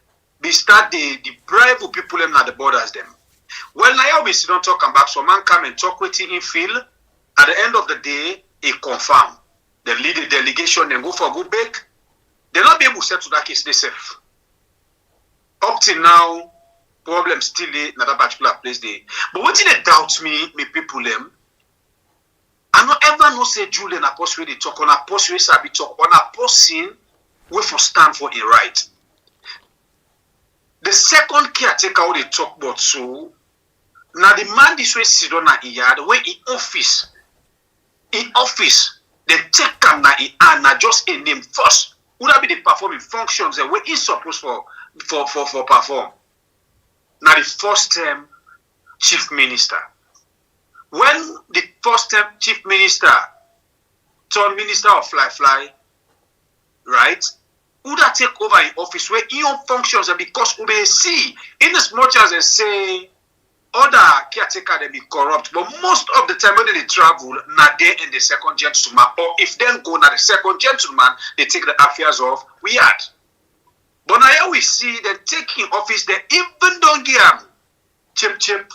they start the deprive of people them at the borders them. Well now we still don't talk about so man come and talk with him feel at the end of the day he confirm the lead the delegation then go for go back. They'll not be able to settle that case themselves. Up till now, problem still in that particular place there. But what did they doubt me people them? I not ever know say Julian a post where they talk on a post where sabi talk on a person where for stand for a right. The second caretaker how they talk about so now the man this way sit on a yard where in office they take him na just a name first. Would that be the performing functions that we're supposed for perform? Now the first term chief minister. When the first term chief minister turned minister of fly, right? who that take over in office where your functions and because we may see in as much as they say other caretaker they be corrupt, but most of the time when they travel, not they and the second gentleman, or if then go na the second gentleman, they take the affairs of we had. But now we see them taking office, they even don't give them chip.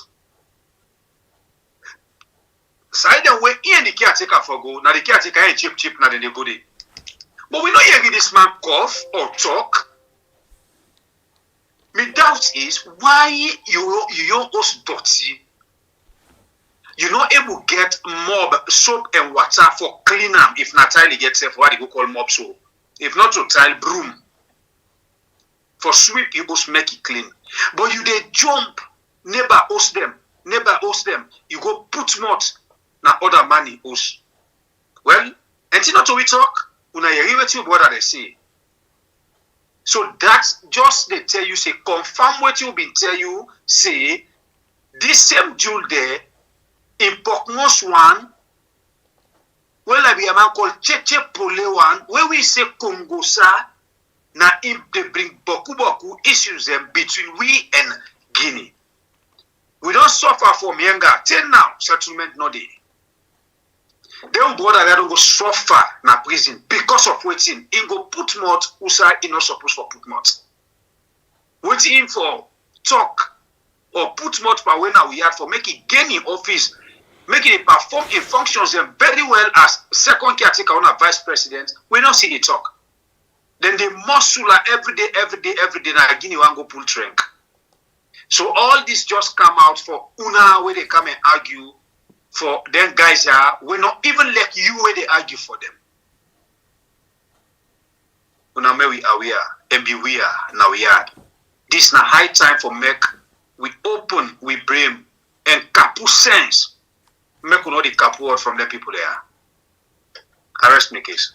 Side the way in the caretaker for go, now the caretaker ain't chip, now the body. But we don't hear this man cough or talk. My doubt is why you host dirty. You're not able to get mob soap and water for clean them if not tile gets what you call mob soap. If not to tile broom. For sweep you host make it clean. But you they jump, never host them. You go put mud na other money host. Well, and not to we talk. Una hear what they say. So that's just they tell you, say, confirm what you been tell you, say, this same jewel there, in Pokmos one, well, I be a man called Cheche Pole one, where we say Kongosa, na if they bring boku issues them between we and Guinea. We don't suffer from Yenga, till now, settlement no day. Them brother they don't go suffer na prison because of waiting. He go put mouth outside he not supposed for put mouth. Waiting for talk or put mouth for when we had for make it gain in office, make it perform in functions them very well as second caretaker on a vice president. We don't see the talk. Then they muscle every day na Guinea one go pull trunk. So all this just come out for una where they come and argue. For them guys we not even let you where they argue for them. Una me we aware and be we are now we are. This na high time for make we open we bring and kapu sense. Make we know the kapu word from the people there. Arrest me case.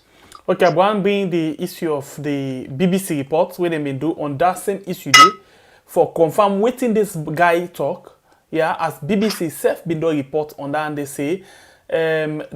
Okay, one being the issue of the BBC reports where they may do on that same issue day for confirm waiting this guy talk. Yeah, as BBC self been do report on that, and they say the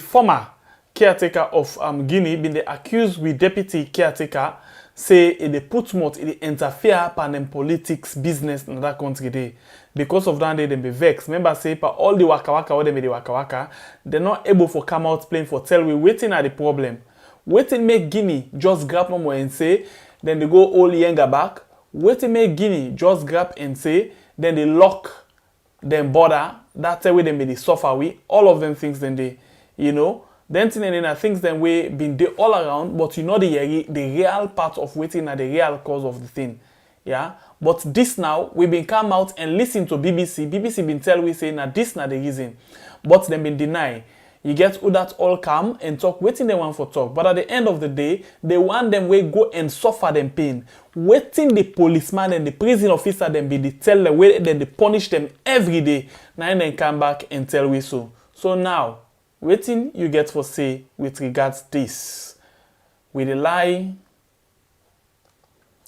former caretaker of Guinea been the accused with deputy caretaker say they put mouth they interfere pan them politics business in that country day. Because of that they be vexed. Remember say pa all the waka where they made the waka they're not able for come out playing for tell we waiting at the problem. Waiting make Guinea just grab more and say then they go all Yenga back. Waiting make Guinea just grab and say then they lock them border. That's the way they made it suffer we. All of them things then they, then things then we been there all around, but you know the real part of waiting at the real cause of the thing. Yeah. But this now we been come out and listen to BBC. BBC been tell we say now this not the reason. But them been deny. You get who that all come and talk, waiting they want for talk. But at the end of the day, they want them we go and suffer them pain. Waiting the policeman and the prison officer them be the tell the way then they punish them every day. Now then come back and tell we so. So now, waiting you get for say with regards this. Will they lie?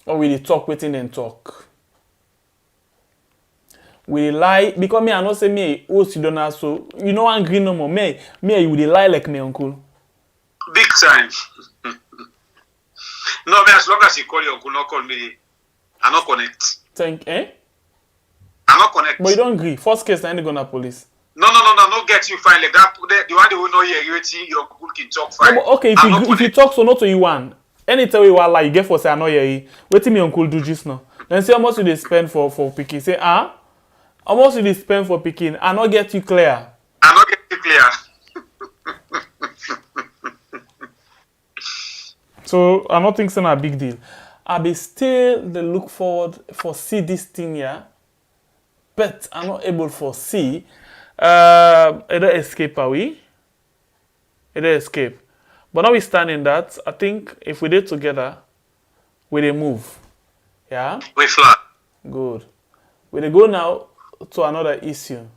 Or will they talk waiting and talk? We lie because me I not say me you don't know so you know angry no more me you will lie like me uncle. Big time. No, me as long as you call your uncle, not call me. I not connect. Thank I not connect. But you don't agree. First case I ain't gonna police. No, not get you fine like that. The one they will know here, your uncle can talk fine. No, but okay, if you talk so not to you one. Anytime you want lie, you get for say I know here. Wait till me uncle do just now. Then say how much you they spend for picking. Say how much you spend for picking? I not get you clear. I not get you clear. So I don't think it's a big deal. I be still the look forward for see this thing here, but I'm not able for see. It escape are we? It escape. But now we stand in that. I think if we did together, we dey move. Yeah. We flat. Good. We dey go now to another issue.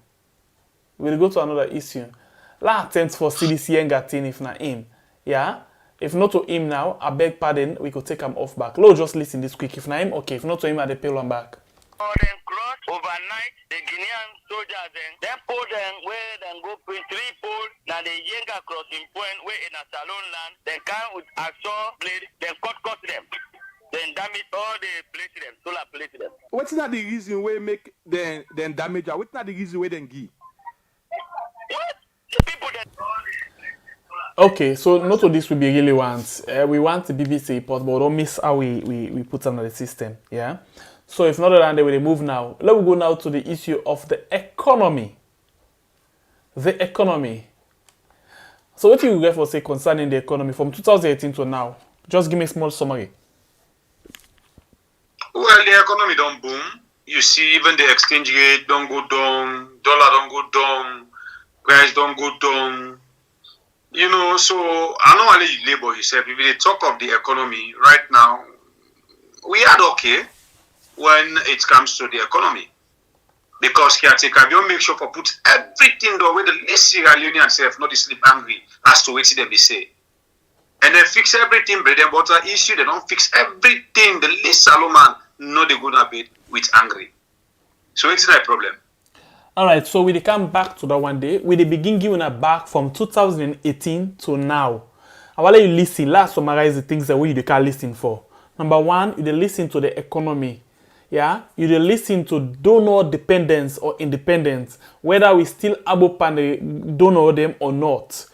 La attempt for CDC Yenga thing if not him. Yeah. If not to him now, I beg pardon, we could take him off back. Lo, just listen this quick. If not him, okay. If not to him, I dey pay one back. Then cross overnight, the Guinean soldiers then pull them where then go print 3 pole, now the Yenga crossing point where in a salon land, then come with a saw blade What's not the reason we make then damage? What's not the reason we then give? Okay, so not all this we be really want. We want the BBC report, but don't miss how we put under the system. Yeah. So if not that, they will move now. Let me go now to the issue of the economy. The economy. So what you get for say concerning the economy from 2018 to now? Just give me a small summary. Well, the economy don't boom. You see, even the exchange rate don't go down, dollar don't go down, price don't go down. You know, so I know only you labor yourself. If they talk of the economy right now, we are okay when it comes to the economy. Because caretaker, you make sure for put everything the way the least Sierra Leone self not sleep angry as to what they be say. And they fix everything, bread and butter issue, they don't fix everything. The least Solomon know they gonna be with angry. So it's not a problem. Alright, so we come back to that one day. We begin giving a back from 2018 to now. I will let you listen. Let's summarize the things that you can listen for. Number one, you listen to the economy. Yeah, you listen to donor dependence or independence, whether we still able to donor them or not.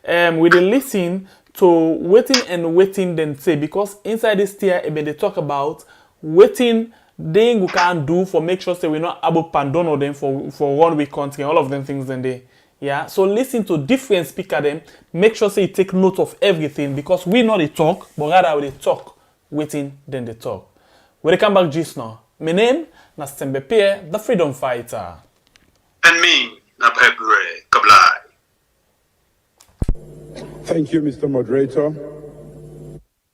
We listen to waiting then say, because inside this tier, they talk about waiting they we can do for make sure that we're not able to donor them for 1 week country, all of them things then they. Yeah, so listen to different speaker them, make sure say you take note of everything, because we know they talk, but rather we talk, waiting then they talk. We come back just now. My name is Sembe Pierre, the freedom fighter. And me, Nabhebre Kablai. Thank you, Mr. Moderator.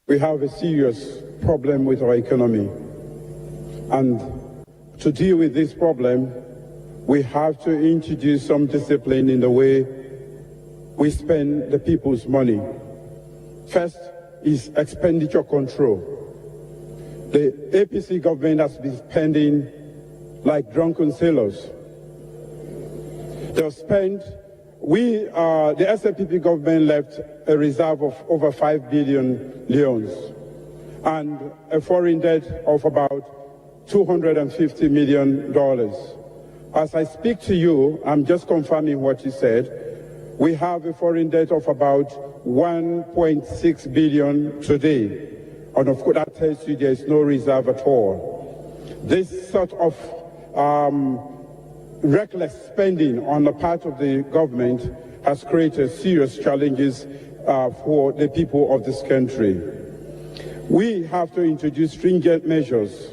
We have a serious problem with our economy. And to deal with this problem, we have to introduce some discipline in the way we spend the people's money. First is expenditure control. The APC government has been spending like drunken sailors. They'll spend, the SLPP government left a reserve of over 5 billion leones and a foreign debt of about $250 million. As I speak to you, I'm just confirming what you said. We have a foreign debt of about 1.6 billion today. And of course, that tells you there is no reserve at all. This sort of reckless spending on the part of the government has created serious challenges for the people of this country. We have to introduce stringent measures.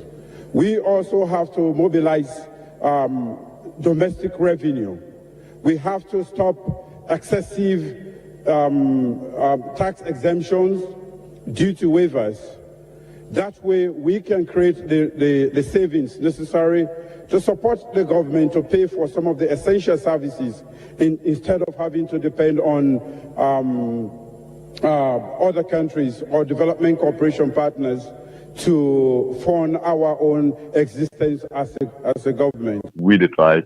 We also have to mobilize domestic revenue. We have to stop excessive tax exemptions due to waivers. That way we can create the savings necessary to support the government to pay for some of the essential services instead of having to depend on other countries or development cooperation partners to fund our own existence as a government. We, the tribe,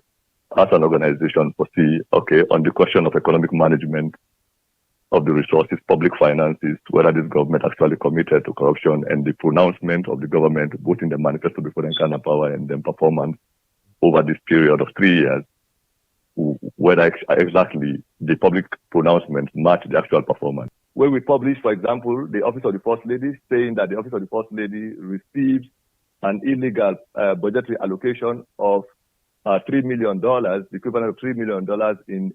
as an organization, foresee, on the question of economic management of the resources, public finances, whether this government actually committed to corruption, and the pronouncement of the government, both in the manifesto before the kind of power and then performance over this period of 3 years, whether exactly the public pronouncements match the actual performance. When we publish, for example, the Office of the First Lady saying that the Office of the First Lady receives an illegal budgetary allocation of $3 million, the equivalent of $3 million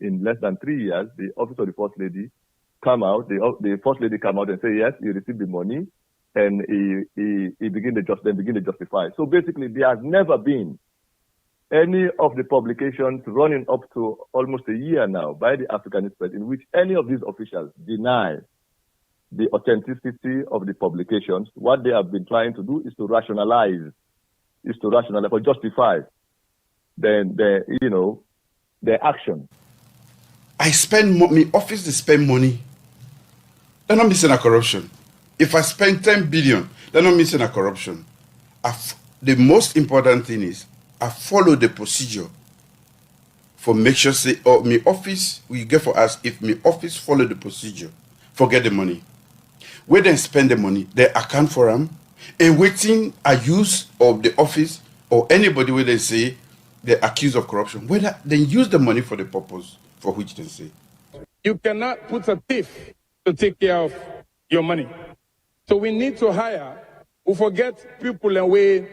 in less than 3 years, the Office of the First Lady the First Lady come out and say, yes, he received the money, and he begin to justify. So basically, there has never been any of the publications running up to almost a year now by the African Express in which any of these officials deny the authenticity of the publications. What they have been trying to do is to rationalize, or justify their action. I spend money, office they spend money. They're not missing a corruption. If I spend 10 billion, they're not missing a corruption. The most important thing is I follow the procedure for make sure say, my office, we get for us, if my office follow the procedure, forget the money. Where they spend the money, they account for them, and waiting a use of the office or anybody where they say they're accused of corruption, whether they use the money for the purpose for which they say. You cannot put a thief to take care of your money. So we need to hire, who forget people and we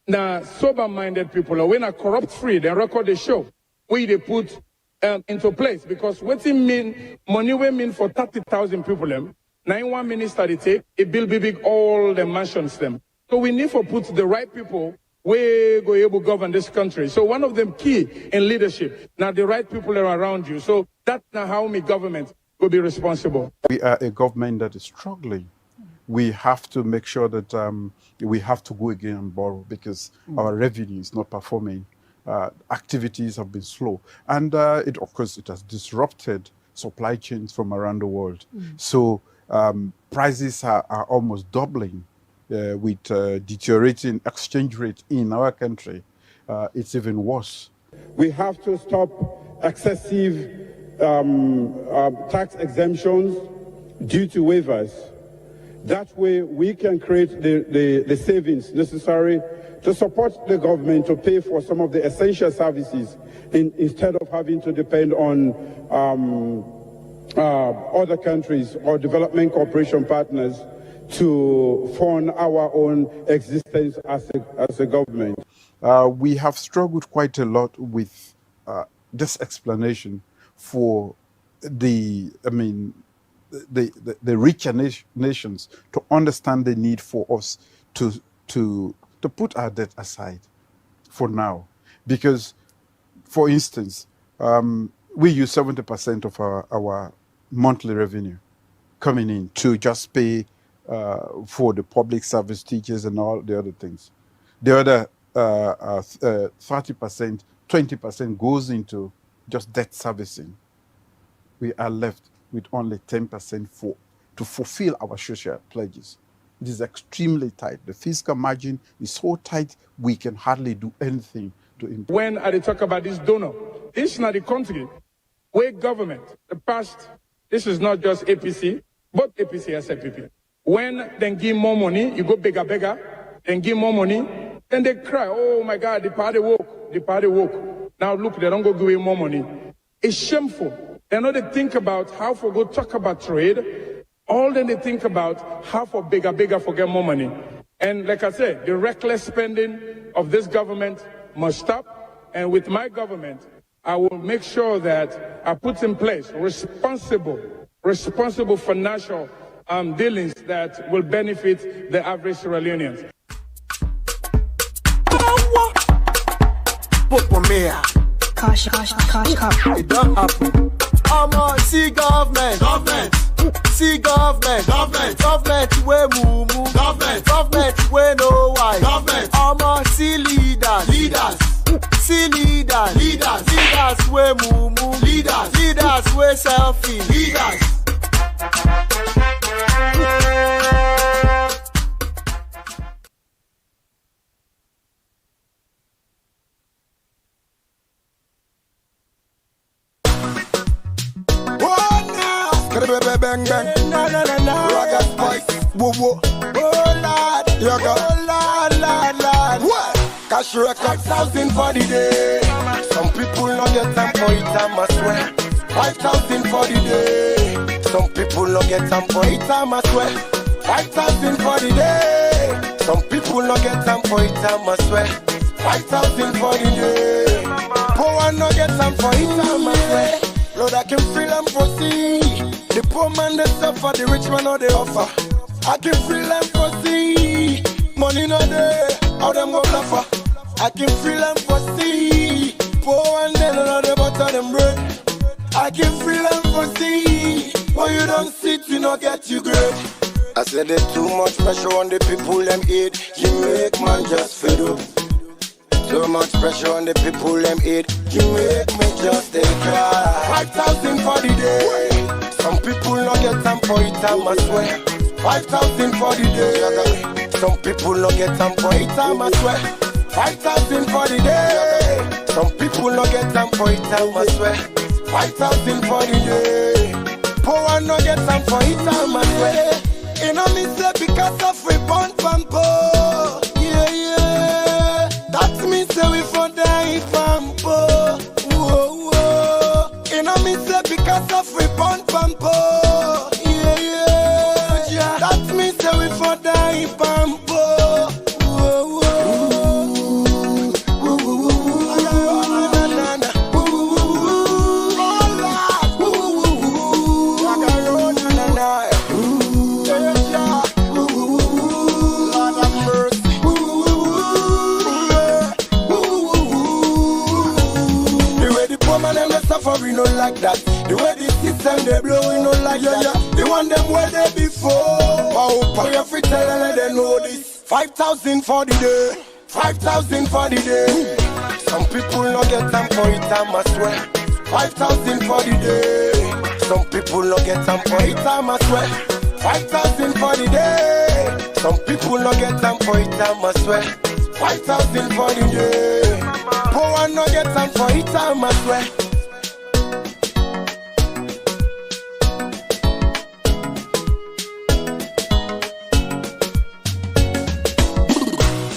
now sober-minded people, and we not corrupt-free, then record the show, where they put into place. Because what it mean, money we mean for 30,000 people, them, 91 minister they take, it build big all the mansions them. So we need to put the right people where go able to govern this country. So one of them key in leadership, now the right people are around you. So that's not how my government will be responsible. We are a government that is struggling. We have to make sure that we have to go again and borrow because our revenue is not performing. Activities have been slow. And of course, it has disrupted supply chains from around the world. So prices are almost doubling with deteriorating exchange rate in our country. It's even worse. We have to stop excessive tax exemptions due to waivers. That way we can create the savings necessary to support the government to pay for some of the essential services instead of having to depend on other countries or development cooperation partners to fund our own existence as a government. We have struggled quite a lot with this explanation for the richer nations to understand the need for us to put our debt aside for now. Because, for instance, we use 70% of our monthly revenue coming in to just pay for the public service teachers and all the other things. The other 30%, 20% goes into just debt servicing. We are left with only 10% to fulfill our social pledges. It is extremely tight. The fiscal margin is so tight, we can hardly do anything to improve. When I talk about this donor, this is not the country where government, the past, this is not just APC, both APC and SPP. When they give more money, you go bigger, then give more money, then they cry, oh my God, the party woke. Now look, they don't go give away more money. It's shameful. They know they think about how for go talk about trade, all then they think about how for bigger for get more money. And like I said, the reckless spending of this government must stop. And with my government, I will make sure that I put in place responsible financial dealings that will benefit the average Sierra Leoneans. Cash. It don't happen. I'm on see government. See government where moo. Government where no why. I'm on see leaders. See leaders where moo. Leaders where selfie. Bang, Ragged boys, woo. Oh lad, lad. What? Cash record 5,000 for the day. Some people not get time for it, I swear. 5,000 for the day. Some people not get time for it, I swear. 5,000 for the day. Some people not get time for it, I swear. 5,000 for the day. Poor one not get time for it, I swear. Lord, I can feel and proceed. The poor man they suffer, the rich man no they offer. I can feel and foresee. Money no there, how them go bluffer. I can feel and foresee. Poor and they don't know the butter them bread. I can feel and foresee. But you don't sit, you not get you great. I said there's too much pressure on the people them eat. You make man just fed up. Too much pressure on the people them eat. You make me just take cry. 5,000 for the day. Some people not get time for it, I swear. 5,000 for the day. Some people not get time for it, I swear. 5,000 for the day. Some people not get time for it, I swear. 5,000 for the day. Poor one not get time for it, I swear. You know me say because of reborn from poor. Yeah. That's for die pampo. We no like that. The way the system they blow, we no like that. The one them where they before. Oh, pay your free tell and let them know this. 5,000 for the day. 5,000 for the day. Some people no get time for it, I swear. 5,000 for the day. Some people no get time for it, I swear. 5,000 for the day. Some people no get time for it, I swear. 5,000 for the day. Poor one no get time for it, I swear.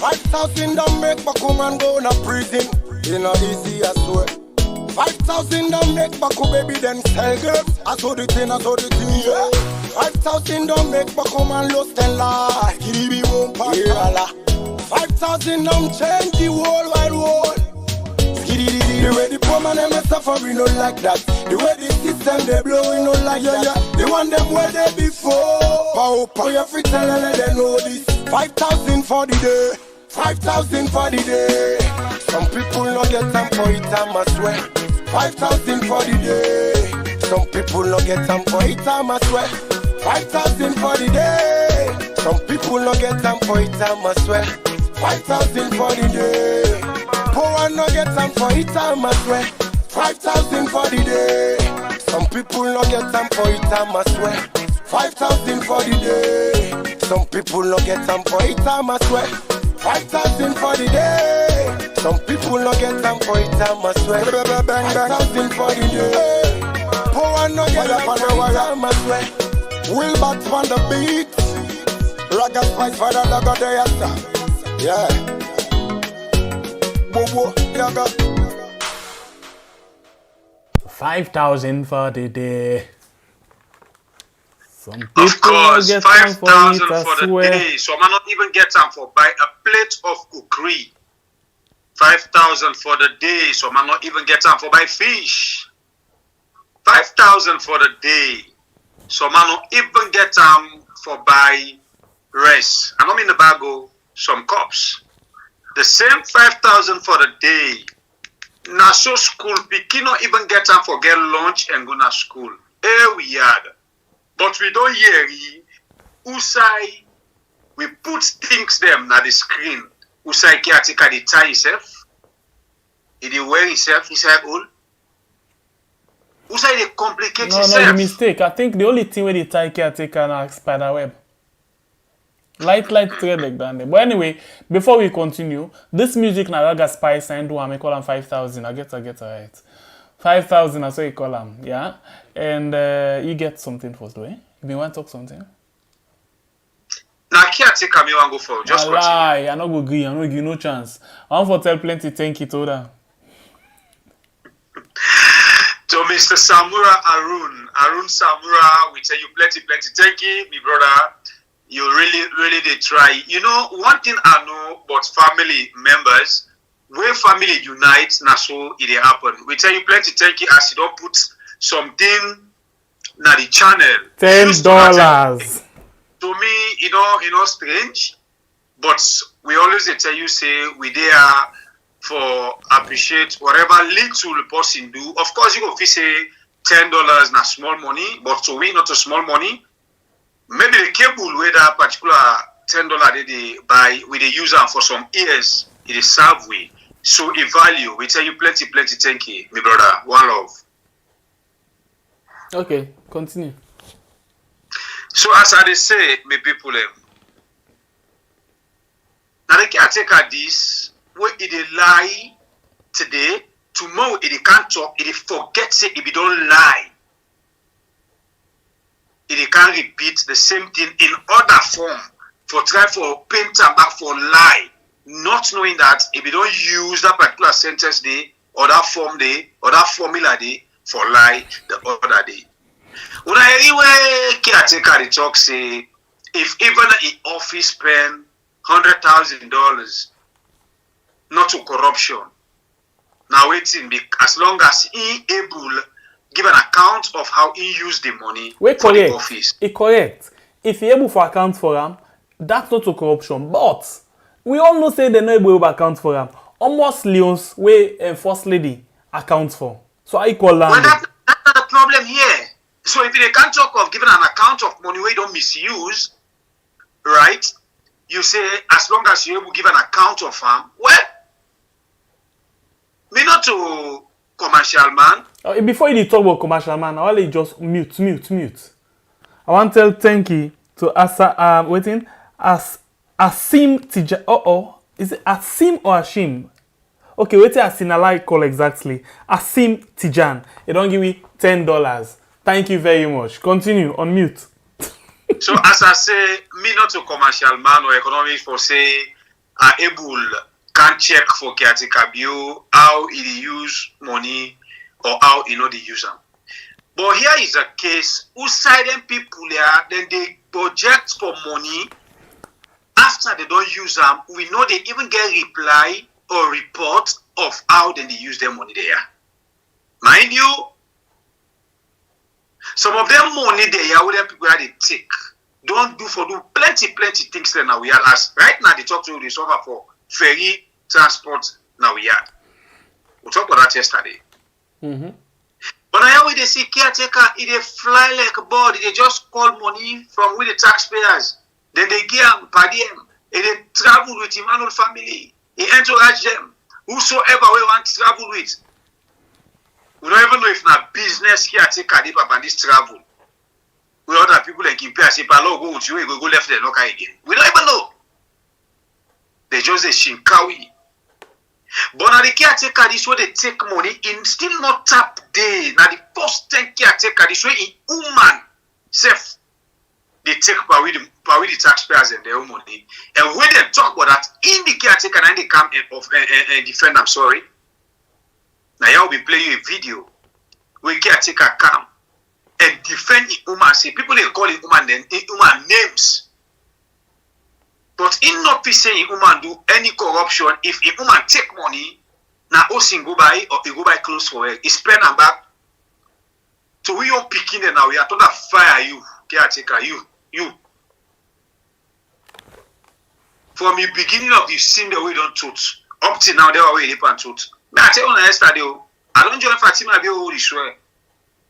5,000 don't make back home and go to prison. You know easy, I swear. 5,000 don't make back home, baby, then sell girls. I saw the thing, yeah. 5,000 don't make back home and lost their life. Kiribi won't pass. 5,000 don't change the whole wide world. The way the poor man and suffer, we no like that. The way the system they blow, we no like that. The one them where they before. Pow, your free tell and let them know this. 5,000 for the day. 5,000 for the day. Some people no get time for it, I swear. 5,000 for the day. Some people no get time for it, I swear. 5,000 for the day. Some people no get time for it, I swear. 5,000 for the day. Poor one no get time for it, I swear. 5,000 for the day. Some people no get time for it, I swear. 5,000 for the day. Some people no get time for it, I swear. 5,000 for the day. Some people no get time for it, I swear. 5,000 for the day. Poor one no get time for it, I swear. Will bat on the beat. Ragga spice for the dog of the yassa. Yeah. Bobo, yaga. 5,000 for the day. Some people Of course, get 5,000 for the day. So man not even get time for buy a plate of ukri. 5,000 for the day. So man not even get time for buy fish. 5,000 for the day. So man not even get time for buy rice. I don't mean the bago, some cups. The same 5,000 for the day. Na so school pikin not even get time for get lunch and go na school. We had. But we don't hear Usai, we put things them na the screen. Usai caretaker the tie himself. He dey wear himself inside all. Usai dey complicate himself. No, the mistake. I think the only thing where the tie caretaker na spider web. Light thread like that. But anyway, before we continue, this music na Ragga Spice and do I call him 5,000. I get right. 5,000, that's what you call them, yeah? And you get something first, though, eh? You want to talk something? Now, caretaker, me want go for just continue. Lie, I no go agree, I no give you no chance. I want to tell plenty thank you to them. To Mr. Samura Arun Samura, we tell you plenty thank you, my brother. You really did try. You know, one thing I know about family members, when family unite, na so it happen. We tell you plenty thank you as you don't put something na the channel. $10. To me, you know, strange. But we always tell you, say, we there for appreciate whatever little person do. Of course, you go feel say $10 na small money, but to we not a small money. Maybe the cable where that particular $10 they buy, we they use them for some years. It is serve we. So a value, we tell you plenty thank you, my brother. One love. Okay, continue. So as I say, my people, now they can't take at this, where it lie today, tomorrow it can't talk, it forget say if it don't lie. It can't repeat the same thing in other form for try for paint and back for lie. Not knowing that if you don't use that particular sentence day or that form day or that formula day for lie the other day. When I anyway caretaker the talk say if even in office spend $100,000 not to corruption, now waiting as long as he able give an account of how he used the money for the office. It's correct. If he able for account for him, that's not to corruption. But we all know say they're not able to account for him. Almost Leon's way First Lady accounts for. So I call that. Well, that's not the problem here. So if they can't talk of giving an account of money we don't misuse, right? You say as long as you're able to give an account of them, well, me not to commercial man. Before you talk about commercial man, I want just mute. I want to tell thank you to Asa waiting as Asim Tijan. Is it Asim or Ashim? Okay, wait till Asinalai call exactly. Asim Tijan. It don't give me $10. Thank you very much. Continue on mute. So as I say, me not a commercial man or economics for say able can check for caretaker bill how he use money or how he know they use them. But here is a case who silent people there, then they project for money after they don't use them. We know they even get reply or report of how then they use their money there. Mind you, some of them money there, with them people that they take, don't do plenty things there now we are as right now they talk to the server for ferry transport now we are. We talked about that yesterday. Mm-hmm. But now when they see caretaker, they fly like a bird, they just call money from with the taxpayers. Then they give them per diem, and they travel with Emmanuel family. He encourage them. Whosoever we want to travel with. We don't even know if na business caretaker they papa this travel. We other people like compare say palo go with you, go left there, no again. We don't even know. They just say Shinkawi. But now the caretaker, this way they take money in still not tap day. Now the first 10 caretaker, this way in woman self, they take power with the taxpayers and their own money. And when they talk about that, in the caretaker, and they come and defend, I'm sorry. Now I will be playing you a video where caretaker come and defend the woman. Say people they call it woman then woman names. But in not be saying woman do any corruption if a woman take money, now Osin go buy or he go buy clothes for her, he spend and back. So we are picking it now, we are gonna fire you, caretaker, you. From the beginning of the scene that we don't touch, up till now they were way and touch. I tell you yesterday, I don't join Fatima be all this way.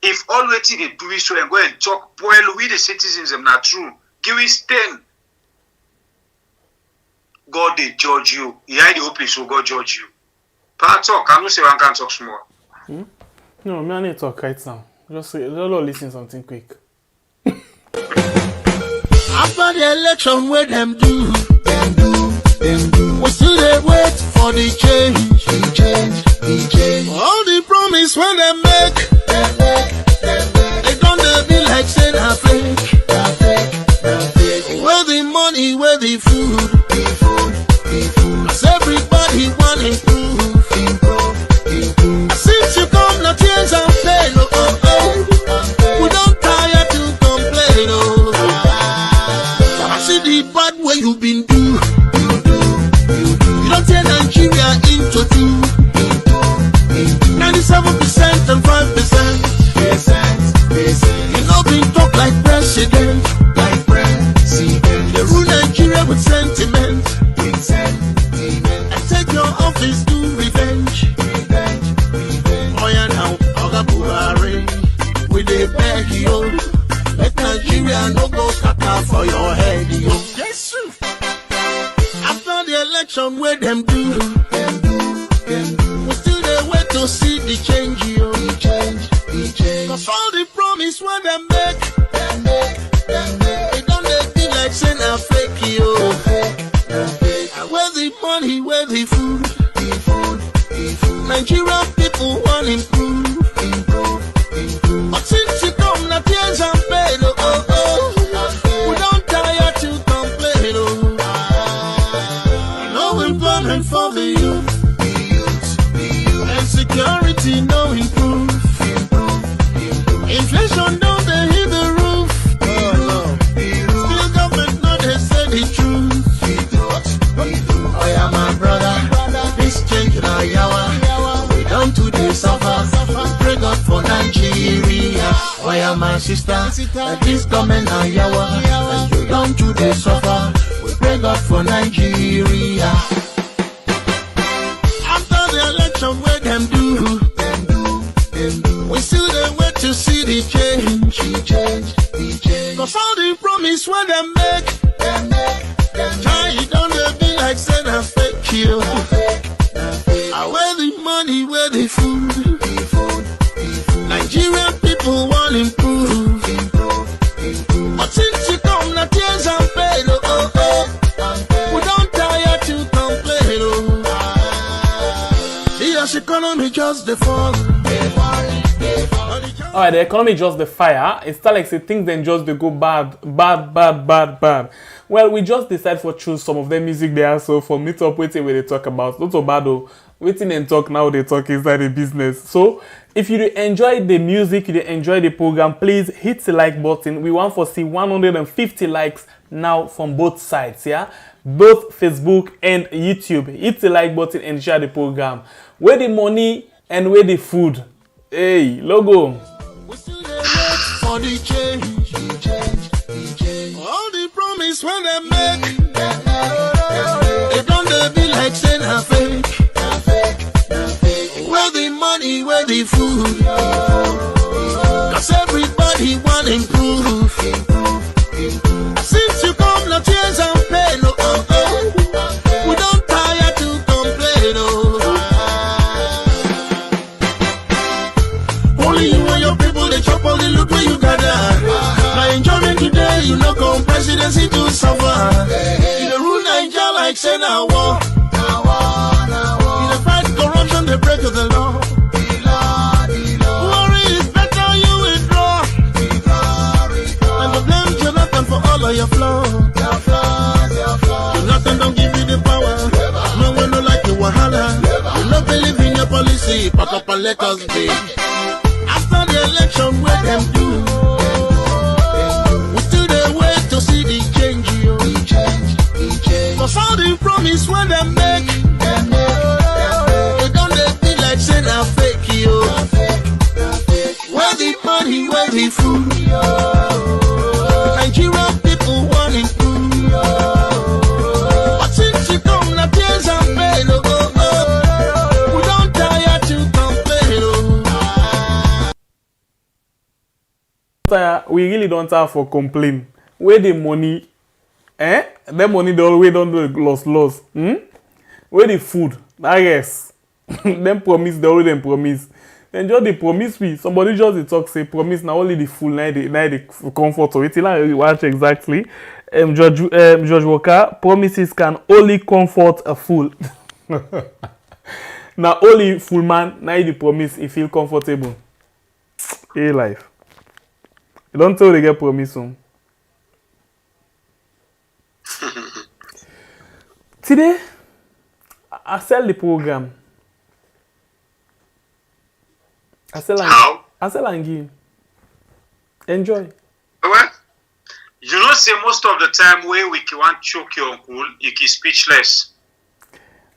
If already they do this way and go and talk well with the citizens, I'm not true. Give it 10. God they judge you. He had the open so God judge you. Part talk, I don't say one can talk small. No, me I need to talk right now. Just listen something quick. After the election, where them do. We still they wait for the change. All the promise when they make, they gonna be like saying I fake. Where the money, where the food. Cause everybody want improve. Since you come, no tears and pain. We don't tire to complain. I see the bad way you've been do. You don't turn Nigeria into 97% and 5%. You know been talk like president. They rule Nigeria with sentiment. And take your office to revenge. Oh yeah now, Oga Buhari, we dey beg you. Let Nigeria no go scatter for your head, yo. Yes, after the election, where them do. We still dey wait to see the change, yo. Cause all the promise when they make, they don't let me like saying I fake, yo. And where the money, where the food. Nigerian people want improve. But since you come, not tears and pain, we don't tire to complain, no employment for the youth, and security no improve. Inflation don't hit the roof, still government sister. And this government now yawa. And you don't do the suffer. We pray God for Nigeria. After the election, where them do. We still they wait to see the change. Cause all the promise when they make. Child, don't they be like saying I fake you. I wear the money, where the food. Nigerian people want improve. But since you come, now tears and pain, we don't tire to complain, the economy just the fall. Alright, the economy just the fire. It's still like say things then just they go bad. Well, we just decided for choose some of the music there, so for meet up waiting where they talk about. Not so bad though. Waiting and talk now they talk inside the business. So if you enjoy the music, you enjoy the program, please hit the like button. We want to see 150 likes now from both sides, yeah? Both Facebook and YouTube. Hit the like button and share the program. Where the money and where the food? Hey, logo. For the change. All the promise when they make. They don't be like saying I fake. Where the money, where the food? Cause everybody want improve. Since you come, no tears and pain, we don't tire to complain, Only you and your people, they chop all the look where you gather. My enjoyment today, you know, come presidency to suffer. You don't rule Nigeria like say now war. You don't fight corruption, they break the law. Worry is better, you withdraw. And the blame Jonathan for all of your flaws. Jonathan don't give you the power. No one don't like you, wahala. You don't believe in your policy, pack up and let us be. After the election, where them do? We still they wait to see the change, Cause all the promise when they make, they don't be like saying I fake you. Where the money, where the food? Nigerian people want improve. But since you come, now tears and pain, we don't tire to complain. We really don't have for complain. Where the money, the money they always don't do loss. Where the food, I guess. Them promise, they always them promise. Then just they promise me. Somebody just they talk say promise now only the full night the comfort of it. I watch exactly. George Walker promises can only comfort a fool. Now only full man now the promise he feel comfortable. Hey life. You don't tell they get promise on. Today, I sell the program. I sell and give. Enjoy. Well, you know, say most of the time where we want choke your uncle, you keep speechless.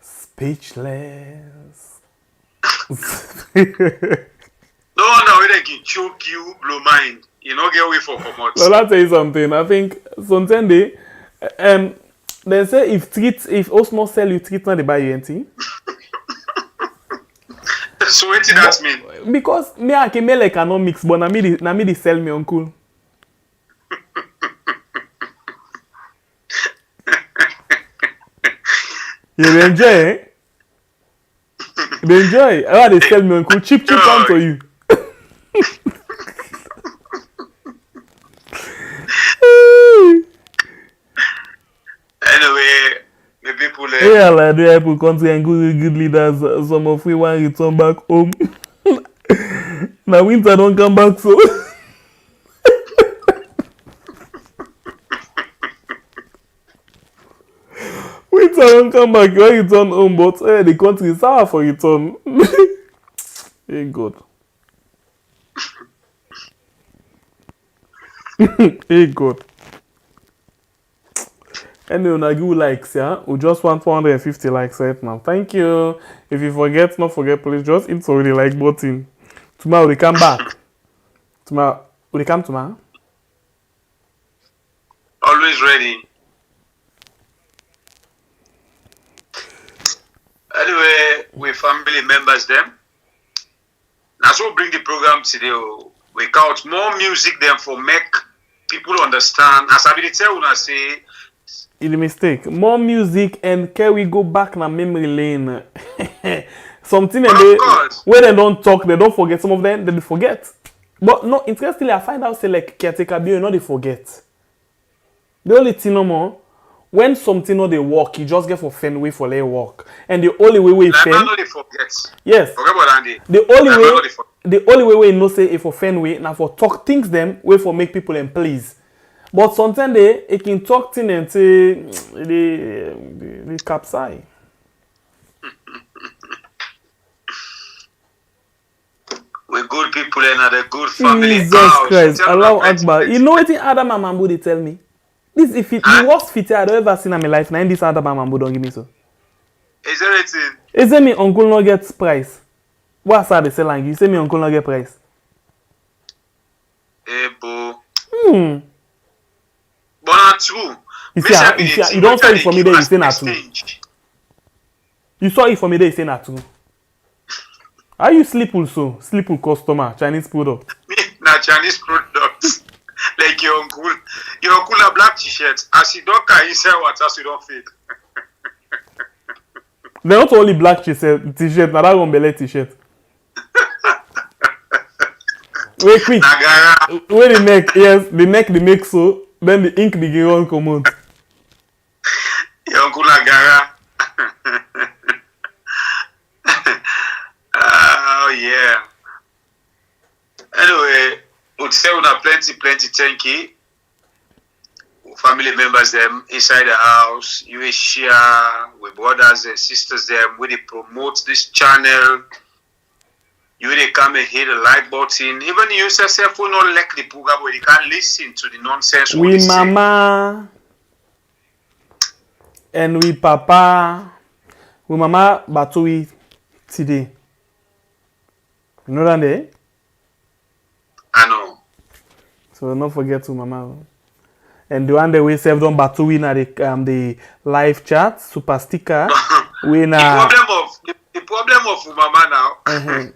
Speechless. No wonder they can choke you, blow mind. You know, get away for commodity. Well, I'll tell you something. I think sometimes they say if Osmo sell you treatment, they buy you anything. So what did that mean? Because me I can make economics, but na me they sell me uncle. You enjoy, eh? They enjoy. How they sell me uncle cheap on to you. Anyway, the people yeah, like the people country and good leaders, some of we want to return back home. Now winter don't come back so. Winter don't come back, you want to return home, but the country is sour for return. Hey God. Hey God. Anyway, I give likes, yeah? We just want 450 likes right now. Thank you. If you forget, not forget, please just hit the like button. Tomorrow we come back. Tomorrow Will you come tomorrow? Always ready. Anyway, we family members them. Now so bring the program today. We count more music them for make people understand. As I will tell you, I say. It's a mistake. More music and can we go back na memory lane? Something where they don't talk, they don't forget. Some of them they forget. But no, interestingly, I find out say like caretaker bill, you know they forget. The only thing no more, when something no they work, you just get for fend way for their work. And the only way we fend. They forget. Yes. Forget about Andy. The only way we know say if for fend way now for talk things them way for make people and please. But sometimes they can talk things and say they capsize. We're good people and are a good family. Jesus Christ, Allah Akbar. You know what Adam and Mambo they tell me? This if it the worst fit I've ever seen in my life. Now this Adam and Mambo don't give me so. Is there anything? Is it me uncle no get price? What's that they sell and you say me uncle no get price? Eh, bo. But not true. You don't saw it for me there, you say not true. You saw it for me there, you say not true. Are you sleep also? Sleep with customer, Chinese product. Na Chinese products. Like your uncle a black t-shirt. As you don't carry inside water, as you don't feed. They're not only black t-shirt, now that one belly t-shirt. Wait quick. Where the neck, yes, the neck they make so, then the ink begin run come out. Your uncle Nagara. Oh yeah. Anyway, would say we have plenty thank you. Family members them inside the house, you will share with brothers and sisters them, we promote this channel. You will come and hit the like button. Even you yourself will not like the program where you can listen to the nonsense. We mama and we papa. We mama batui today. You know that day? I know. So don't forget to mama. And the one that we serve on batui na the live chat, super sticker. We na the problem of mama now.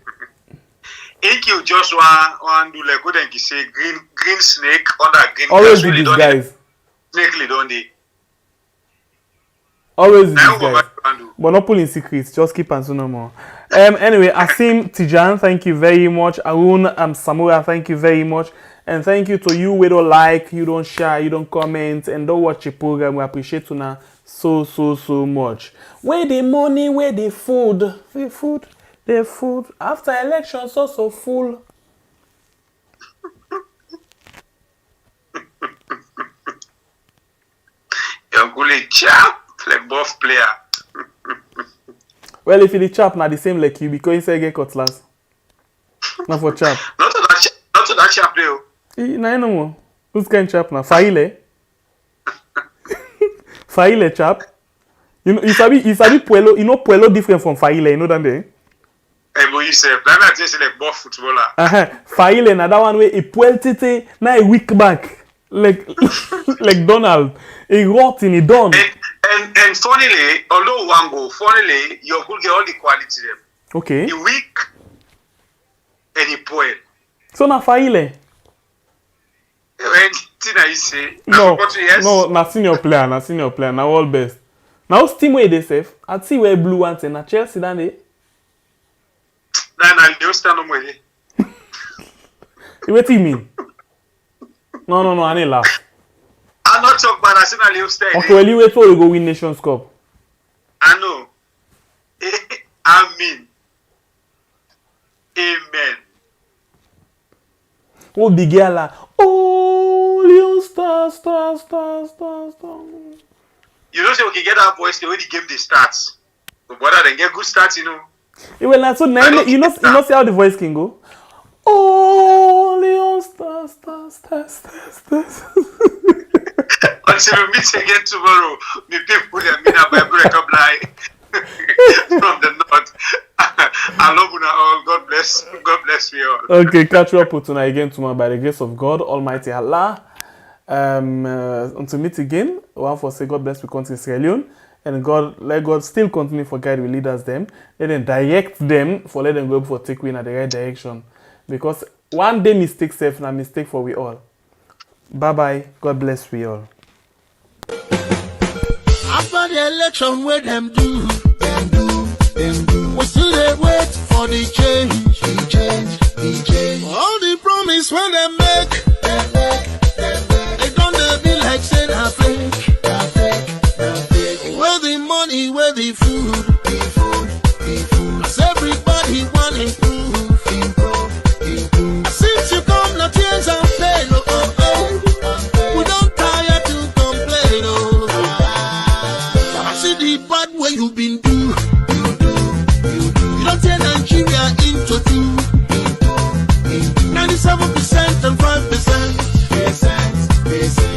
If you just want do like good and you say green snake under green always with these guys. Snake don't they? Always with these guys. But not pulling secrets, just keep answering no more. Anyway, Asim Tijan, thank you very much. Arun Samura, thank you very much. And thank you to you. We don't like, you don't share, you don't comment, and don't watch the program. We appreciate you now so much. Where the money, where the food? The food after elections also full. You're good chap, like both player. Well, if you the chap, not the same like you because you say get cutlass. Not for chap. Not to that chap though. No more. Who's kind chap now? Faile. Faile chap. You know, you sabi puelo. You know puelo different from faile. You know that day. Hey, boy, you say that just like both footballer. Faile na that one way a pueltite na a week back like like Donald. A rotten a done. And funnily, although one go, funnily, you could get all the quality them. Okay. The weak and the poor. So na faile. Anything I say. No, na senior player, na all best. Now team where they safe. I see where blue ones and na Chelsea dan they. Nah, you stand on way. What do you mean? No, I need laugh. I'm not talking about national league stay. Okay, well, you wait till you go win Nations Cup. I know. Amen. Amen. Oh, big girl. Oh, Leon star. You know, say we can get our voice the way the game they starts. But brother, then get good starts, you know. Well, that's so now you know see how the voice can go. Oh, Leon star. Until we meet again tomorrow, me people and me na break up line from the north. I love you all. God bless you all. Okay, catch you up with tonight again tomorrow by the grace of God, Almighty Allah. Until meet again, one for say God bless we continue Sierra Leone, and let God still continue for guide we leaders them, let them direct them for let them go for take we in the right direction. Because one day mistake safe na mistake for we all. Bye bye. God bless we all. After the election, where them do, we still they wait for the change. All the promise when they make, they gonna be like saying a fake. Where the money, where the food, cause everybody want improve. Since you come, no tears and pain, we don't tire to complain, I see the bad way you've been do. You don't turn Nigeria into two. 97% and 5%.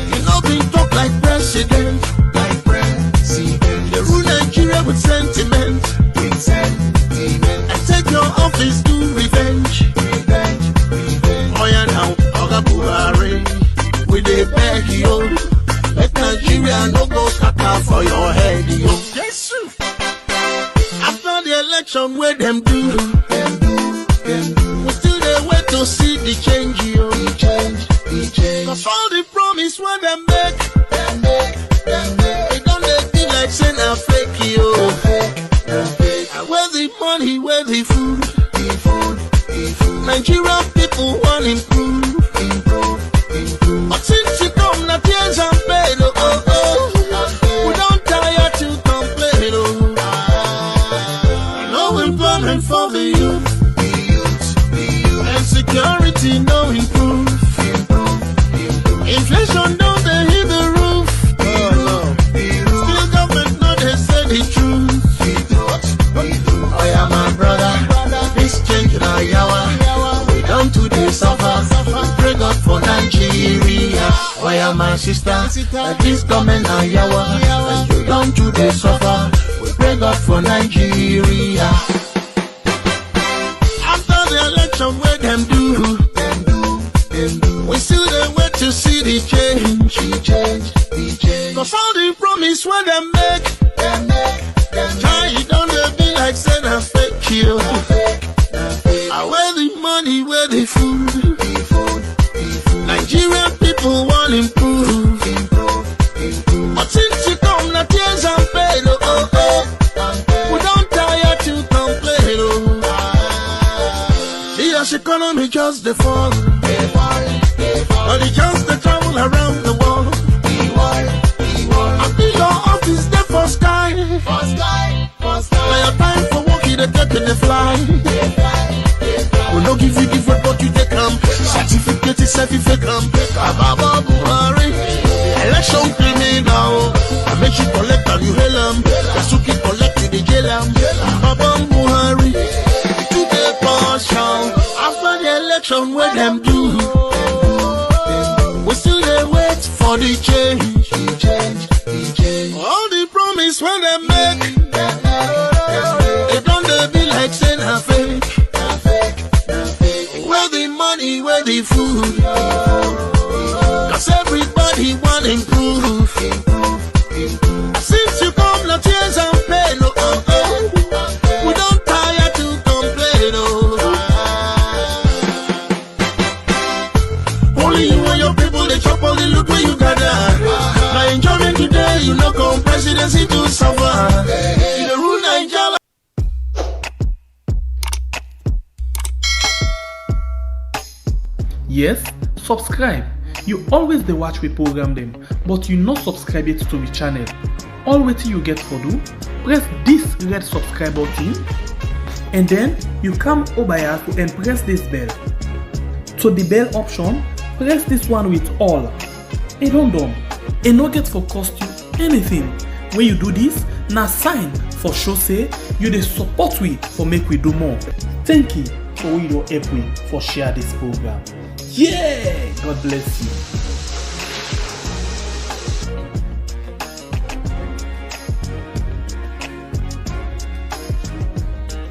You know been talk like president. They rule Nigeria with sentiment. And take your office to revenge. Oh yeah now, Oga Buhari, we dey beg you. Let Nigeria no go scatter for your head, yo. Yes, after the election, where them do, we still dey wait to see the change, yo. Cause all the promise when they make, they don't be like saying a fake, yo. And where the money, where the food, Nigerian people want improve. But since you come, na tears and pain, we don't tire to complain, no employment for the youth, and security no improve. Inflation don't they hit the roof, still government no they say the truth. Oh yeah, my brother, this change na yawa. We don't today suffer, pray God for Nigeria. Oh yeah, my sister, this government na yawa. And you don't today suffer, we pray God for Nigeria. After the election, where them do, we still they wait to see the change. Cause all the promise when they make, don't they be like saying a fake you. Where the money, where the food, Nigerian people want improve. But since you come, na tears and pain, we don't tire to complain, the US economy just the fall, but it just the travel around the world. I think your office there for sky. Now your time for working the take and the fly. We no give you different but you take them. Certificate is certificate. Baba Buhari, election criminal. I make you collect and you hail them. Yasuki collect you the jail them. Baba Buhari, to the partial. After the election, where them do, we still they wait for the change. All the promise when they make, they don't they be like saying a fake. Where the money, where the food, cause everybody want improve. Since you come, no tears and pain, we don't tire to complain, Only you and your people, they chop all the loot where you gather. My enjoyment today, you know, come presidency to suffer. You the rule Nigeria. Yes, subscribe. You always dey watch we program them, but you not subscribe yet to the channel. All wetin you get for do, press this red subscribe button, and then you come over here to and press this bell. To the bell option, press this one with all. E don done. E no get for cost you anything. When you do this, na sign for show say you dey support we for make we do more. Thank you for we don help we for share this program. Yeah, God bless you.